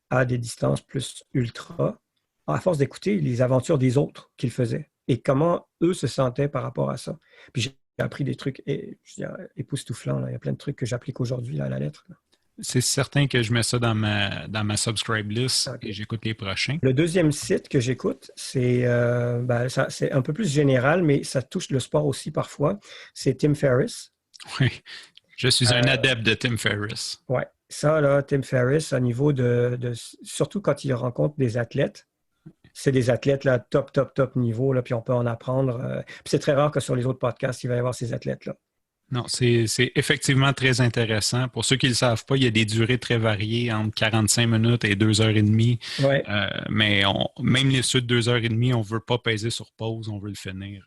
à des distances plus ultra, à force d'écouter les aventures des autres qu'ils faisaient et comment eux se sentaient par rapport à ça. Puis j'ai appris des trucs époustouflants, là. Il y a plein de trucs que j'applique aujourd'hui là, à la lettre, là. C'est certain que je mets ça dans ma subscribe list OK. et j'écoute les prochains. Le deuxième site que j'écoute, c'est un peu plus général, mais ça touche le sport aussi parfois. C'est Tim Ferriss. Oui, je suis un adepte de Tim Ferriss. Ouais, ça, là, Tim Ferriss, au niveau surtout quand il rencontre des athlètes, c'est des athlètes là, top niveau, là, puis on peut en apprendre. Puis c'est très rare que sur les autres podcasts, il va y avoir ces athlètes-là. Non, c'est effectivement très intéressant. Pour ceux qui ne le savent pas, il y a des durées très variées, entre 45 minutes et 2 heures et demie. Ouais. Mais même les ceux de 2 heures et demie, on ne veut pas peser sur pause, on veut le finir.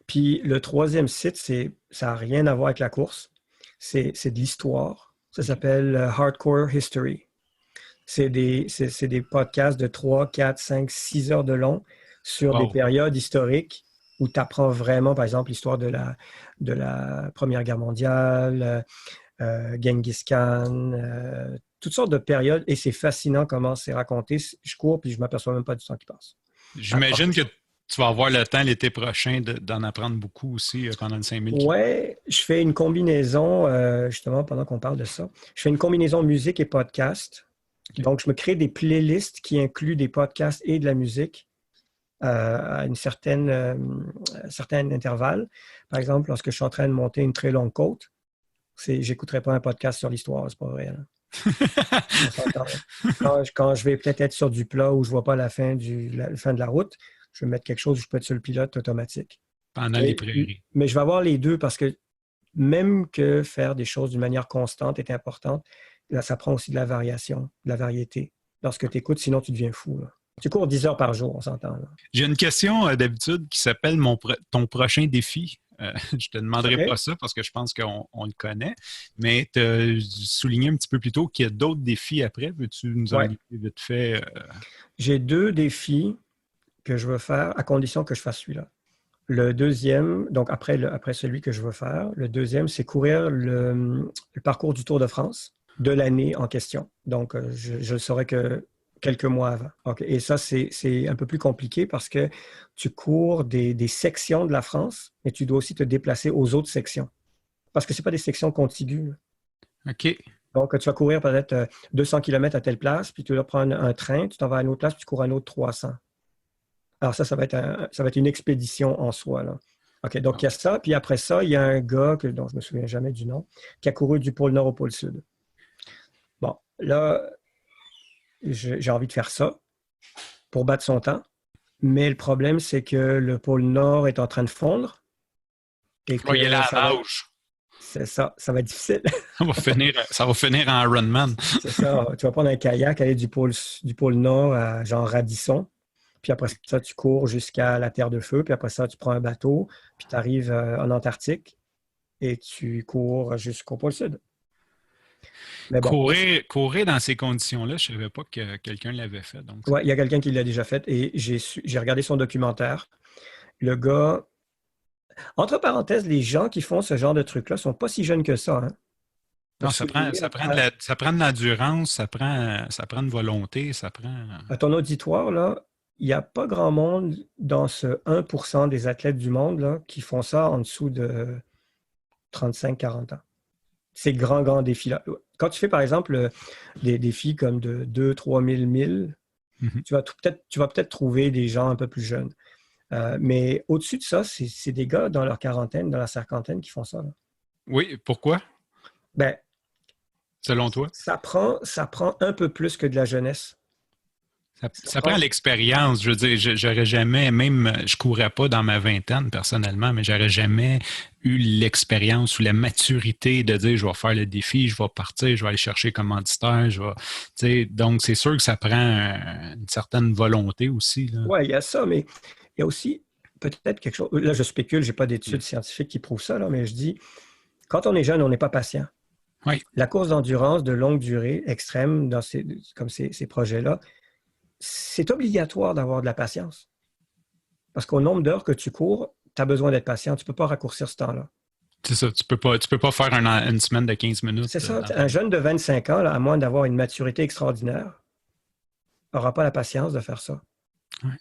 Puis le troisième site, ça n'a rien à voir avec la course. C'est de l'histoire. Ça s'appelle Hardcore History. C'est des podcasts de 3, 4, 5, 6 heures de long sur des Wow. périodes historiques où tu apprends vraiment, par exemple, l'histoire de la Première Guerre mondiale, Genghis Khan, toutes sortes de périodes. Et c'est fascinant comment c'est raconté. Je cours puis je ne m'aperçois même pas du temps qui passe. J'imagine que tu vas avoir le temps l'été prochain d'en apprendre beaucoup aussi pendant le 5000 km. Oui, je fais une combinaison, justement, pendant qu'on parle de ça. Je fais une combinaison musique et podcast. Okay. Donc, je me crée des playlists qui incluent des podcasts et de la musique à un certain intervalle. Par exemple, lorsque je suis en train de monter une très longue côte, j'écouterai pas un podcast sur l'histoire, c'est pas vrai, là. On s'entend, là. Quand je vais peut-être être sur du plat où je vois pas la fin de la route, je vais mettre quelque chose où je peux être sur le pilote automatique. Pendant les prairies. Mais je vais avoir les deux parce que même que faire des choses d'une manière constante est importante, là, ça prend aussi de la variation, de la variété. Lorsque tu écoutes, sinon tu deviens fou, là. Tu cours 10 heures par jour, on s'entend, là. J'ai une question d'habitude qui s'appelle ton prochain défi. Je te demanderai pas ça parce que je pense qu'on le connaît, mais tu as souligné un petit peu plus tôt qu'il y a d'autres défis après. Veux-tu nous en dire vite fait? J'ai 2 défis que je veux faire à condition que je fasse celui-là. Le deuxième, donc après celui que je veux faire, le deuxième, c'est courir le parcours du Tour de France de l'année en question. Donc, je le saurai que quelques mois avant. Okay. Et ça, c'est un peu plus compliqué parce que tu cours des sections de la France, mais tu dois aussi te déplacer aux autres sections. Parce que ce n'est pas des sections contiguës. OK. Donc, tu vas courir peut-être 200 km à telle place, puis tu vas prendre un train, tu t'en vas à une autre place, puis tu cours un autre 300. Alors ça va être une expédition en soi, là. OK, donc il y a ça. Puis après ça, il y a un gars dont je ne me souviens jamais du nom, qui a couru du pôle Nord au pôle Sud. Bon, là, j'ai envie de faire ça pour battre son temps. Mais le problème, c'est que le pôle Nord est en train de fondre. Et il y a la nage. C'est ça, ça va être difficile. Ça va finir en Ironman. C'est ça. Tu vas prendre un kayak, aller du pôle Nord à genre Radisson. Puis après ça, tu cours jusqu'à la Terre de Feu. Puis après ça, tu prends un bateau. Puis tu arrives en Antarctique et tu cours jusqu'au pôle Sud. Mais bon, Courir dans ces conditions-là, je ne savais pas que quelqu'un l'avait fait. Donc ouais, il y a quelqu'un qui l'a déjà fait et j'ai regardé son documentaire. Le gars, entre parenthèses, les gens qui font ce genre de truc-là sont pas si jeunes que ça. Hein. non, Pour ça prend souligner ça prend de l'endurance, ça prend une volonté, ça prend. à ton auditoire, là, il n'y a pas grand monde dans ce 1% des athlètes du monde là, qui font ça en dessous de 35-40 ans. Ces grands défis-là. Quand tu fais, par exemple, des défis comme de 2-3 000 milles, Mhm. tu vas peut-être trouver des gens un peu plus jeunes. Mais au-dessus de ça, c'est des gars dans leur quarantaine, dans la cinquantaine qui font ça. Là. Oui, pourquoi, Ben, selon toi? ça prend un peu plus que de la jeunesse. Ça prend l'expérience. Je veux dire, j'aurais jamais, même je courais pas dans ma vingtaine personnellement, mais j'aurais jamais eu l'expérience ou la maturité de dire je vais faire le défi, je vais partir, je vais aller chercher commanditaire, tu sais, donc c'est sûr que ça prend une certaine volonté aussi. Oui, il y a ça, mais il y a aussi peut-être quelque chose. Là, je spécule, je n'ai pas d'études scientifiques qui prouvent ça, là, mais je dis, quand on est jeune, on n'est pas patient. Oui. La course d'endurance de longue durée, extrême, comme ces projets-là, c'est obligatoire d'avoir de la patience. Parce qu'au nombre d'heures que tu cours, tu as besoin d'être patient. Tu ne peux pas raccourcir ce temps-là. C'est ça, tu peux pas faire une semaine de 15 minutes. C'est ça. Un jeune de 25 ans, là, à moins d'avoir une maturité extraordinaire, n'aura pas la patience de faire ça. Ouais.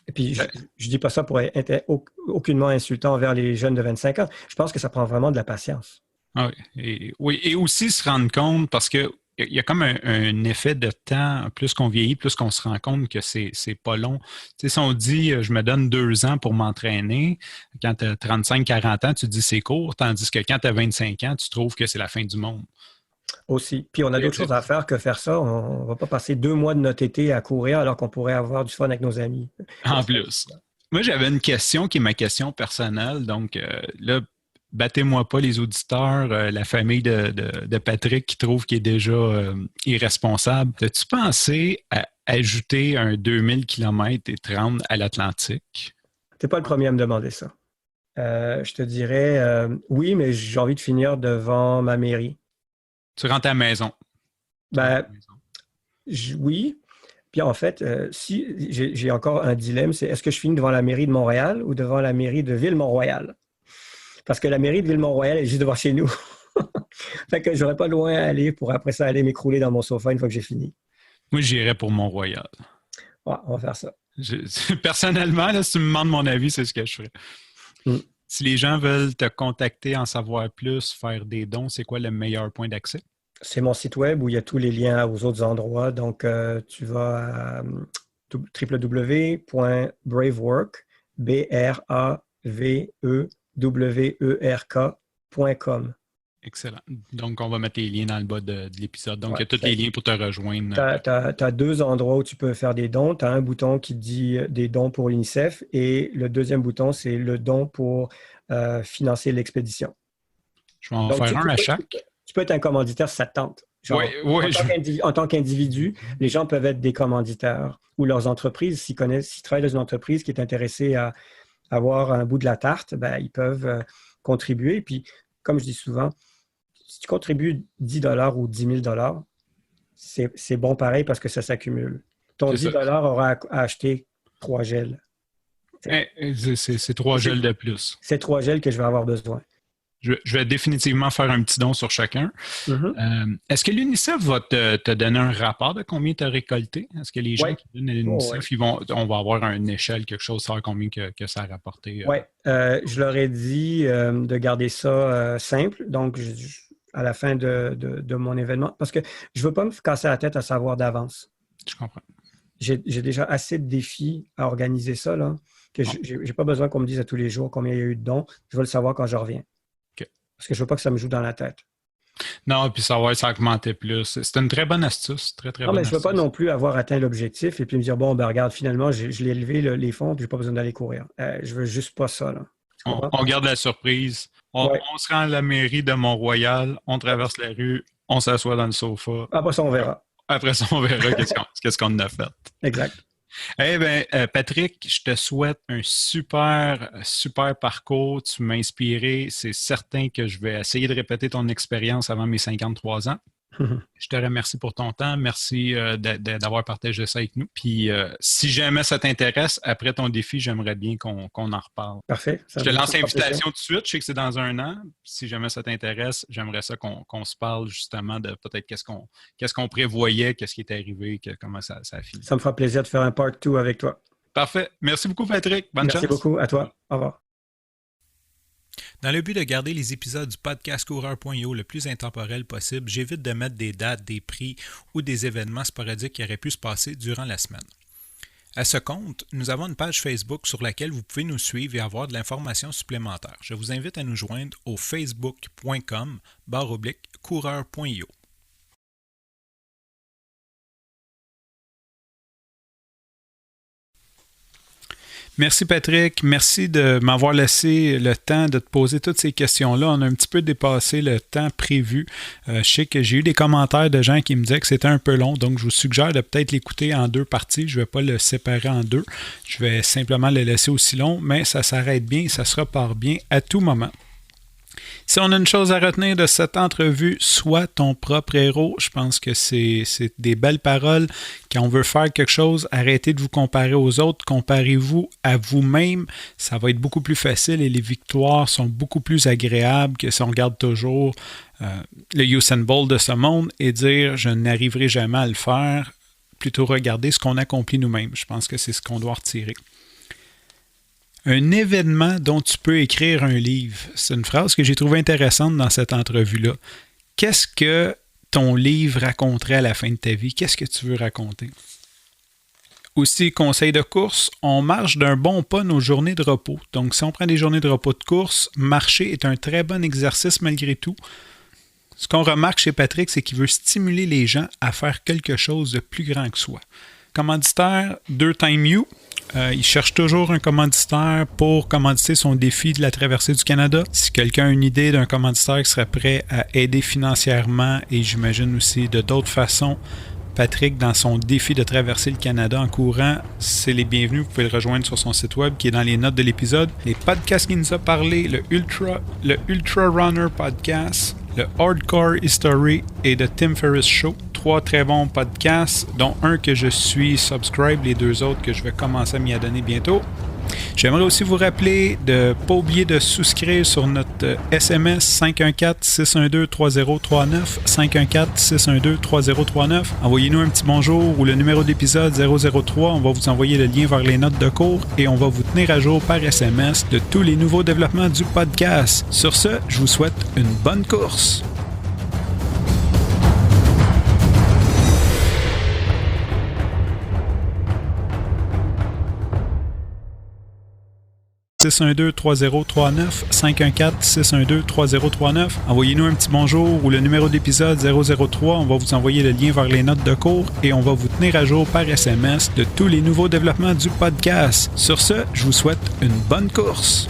Et puis, je ne dis pas ça pour être aucunement insultant envers les jeunes de 25 ans. Je pense que ça prend vraiment de la patience. Ah oui, et aussi se rendre compte, parce que il y a comme un effet de temps, plus qu'on vieillit, plus qu'on se rend compte que c'est pas long. Tu sais, si on dit je me donne 2 ans pour m'entraîner, quand tu as 35-40 ans, tu te dis c'est court, tandis que quand tu as 25 ans, tu trouves que c'est la fin du monde. Aussi. Puis on a d'autres choses à faire que faire ça. On ne va pas passer 2 mois de notre été à courir alors qu'on pourrait avoir du fun avec nos amis. En plus. Moi, j'avais une question qui est ma question personnelle. Donc là, battez-moi pas les auditeurs, la famille de Patrick qui trouve qu'il est déjà irresponsable. As-tu pensé à ajouter un 2000 km et 30 à l'Atlantique? Tu n'es pas le premier à me demander ça. Je te dirais oui, mais j'ai envie de finir devant ma mairie. Tu rentres à la maison. Ben, oui. Puis en fait, si j'ai encore un dilemme, c'est est-ce que je finis devant la mairie de Montréal ou devant la mairie de Ville-Mont-Royal? Parce que la mairie de Ville-Mont-Royal est juste devant chez nous. Fait que j'aurais pas loin à aller pour après ça aller m'écrouler dans mon sofa une fois que j'ai fini. Moi, j'irais pour Mont-Royal. Ouais, on va faire ça. Personnellement, là, si tu me demandes mon avis, c'est ce que je ferais. Si les gens veulent te contacter, en savoir plus, faire des dons, c'est quoi le meilleur point d'accès? C'est mon site web où il y a tous les liens aux autres endroits. Donc, tu vas à www.bravework, bravewerk.com. Excellent. Donc, on va mettre les liens dans le bas de l'épisode. Donc, il y a tous les liens pour te rejoindre. Tu as 2 endroits où tu peux faire des dons. Tu as un bouton qui dit des dons pour l'UNICEF et le deuxième bouton, c'est le don pour financer l'expédition. Je vais en faire un à chaque. Tu peux être un commanditaire si ça te tente. Genre, en tant qu'individu, les gens peuvent être des commanditaires ou leurs entreprises, s'ils travaillent dans une entreprise qui est intéressée à avoir un bout de la tarte, ben, ils peuvent contribuer. Puis, comme je dis souvent, si tu contribues 10 $ ou 10 000 $, c'est bon pareil parce que ça s'accumule. Ton 10 $ aura à acheter 3 gels. C'est 3 gels de plus. C'est 3 gels que je vais avoir besoin. Je vais définitivement faire un petit don sur chacun. Est-ce que l'UNICEF va te donner un rapport de combien tu as récolté? Est-ce que les gens qui donnent à l'UNICEF, on va avoir une échelle, quelque chose, savoir combien que ça a rapporté? Oui, je leur ai dit de garder ça simple. Donc, à la fin de mon événement, parce que je ne veux pas me casser la tête à savoir d'avance. Je comprends. J'ai déjà assez de défis à organiser ça, là, que je n'ai pas besoin qu'on me dise à tous les jours combien il y a eu de dons. Je veux le savoir quand je reviens. Parce que je ne veux pas que ça me joue dans la tête. Non, puis savoir ça augmentait plus. C'est une très bonne astuce. Très, très bonne mais je ne veux pas non plus avoir atteint l'objectif et puis me dire, bon, ben regarde, finalement, je l'ai élevé, les fonds, puis je n'ai pas besoin d'aller courir. Je veux juste pas ça. Là. On garde la surprise. On se rend à la mairie de Mont-Royal, on traverse la rue, on s'assoit dans le sofa. Après ça, on verra. Après ça, on verra qu'est-ce qu'on a fait. Exact. Eh bien, Patrick, je te souhaite un super, super parcours. Tu m'as inspiré. C'est certain que je vais essayer de répéter ton expérience avant mes 53 ans. Je te remercie pour ton temps. Merci d'avoir partagé ça avec nous. Puis, si jamais ça t'intéresse, après ton défi, j'aimerais bien qu'on en reparle. Parfait. Je te lance l'invitation tout de suite. Je sais que c'est dans 1 an. Si jamais ça t'intéresse, j'aimerais ça qu'on se parle justement de peut-être qu'est-ce qu'on prévoyait, qu'est-ce qui est arrivé, comment ça a fini. Ça me fera plaisir de faire un part 2 avec toi. Parfait. Merci beaucoup, Patrick. Bonne chance. Merci beaucoup. À toi. Au revoir. Dans le but de garder les épisodes du podcast Coureur.io le plus intemporel possible, j'évite de mettre des dates, des prix ou des événements sporadiques qui auraient pu se passer durant la semaine. À ce compte, nous avons une page Facebook sur laquelle vous pouvez nous suivre et avoir de l'information supplémentaire. Je vous invite à nous joindre au facebook.com/coureur.io. Merci Patrick, merci de m'avoir laissé le temps de te poser toutes ces questions-là. On a un petit peu dépassé le temps prévu. Je sais que j'ai eu des commentaires de gens qui me disaient que c'était un peu long, donc je vous suggère de peut-être l'écouter en 2 parties. Je ne vais pas le séparer en 2. Je vais simplement le laisser aussi long, mais ça s'arrête bien et ça se repart bien à tout moment. Si on a une chose à retenir de cette entrevue, sois ton propre héros. Je pense que c'est des belles paroles. Quand on veut faire quelque chose, arrêtez de vous comparer aux autres. Comparez-vous à vous-même. Ça va être beaucoup plus facile et les victoires sont beaucoup plus agréables que si on regarde toujours le Usain Bolt de ce monde et dire « je n'arriverai jamais à le faire ». Plutôt regarder ce qu'on accomplit nous-mêmes. Je pense que c'est ce qu'on doit retirer. Un événement dont tu peux écrire un livre. C'est une phrase que j'ai trouvée intéressante dans cette entrevue-là. Qu'est-ce que ton livre raconterait à la fin de ta vie? Qu'est-ce que tu veux raconter? Aussi, conseil de course, on marche d'un bon pas nos journées de repos. Donc, si on prend des journées de repos de course, marcher est un très bon exercice malgré tout. Ce qu'on remarque chez Patrick, c'est qu'il veut stimuler les gens à faire quelque chose de plus grand que soi. Commanditaire, 2Time You. Il cherche toujours un commanditaire pour commanditer son défi de la traversée du Canada. Si quelqu'un a une idée d'un commanditaire qui serait prêt à aider financièrement et j'imagine aussi de d'autres façons Patrick dans son défi de traverser le Canada en courant, c'est les bienvenus. Vous pouvez le rejoindre sur son site web qui est dans les notes de l'épisode. Les podcasts qu'il nous a parlé, le Ultra Runner Podcast, le Hardcore History et le Tim Ferriss Show. 3 très bons podcasts, dont un que je suis subscribe, les 2 autres que je vais commencer à m'y adonner bientôt. J'aimerais aussi vous rappeler de ne pas oublier de souscrire sur notre SMS 514-612-3039, 514-612-3039. Envoyez-nous un petit bonjour ou le numéro d'épisode 003. On va vous envoyer le lien vers les notes de cours et on va vous tenir à jour par SMS de tous les nouveaux développements du podcast. Sur ce, je vous souhaite une bonne course. « 612-3039, 514-612-3039. Envoyez-nous un petit bonjour ou le numéro d'épisode 003. On va vous envoyer le lien vers les notes de cours et on va vous tenir à jour par SMS de tous les nouveaux développements du podcast. Sur ce, je vous souhaite une bonne course.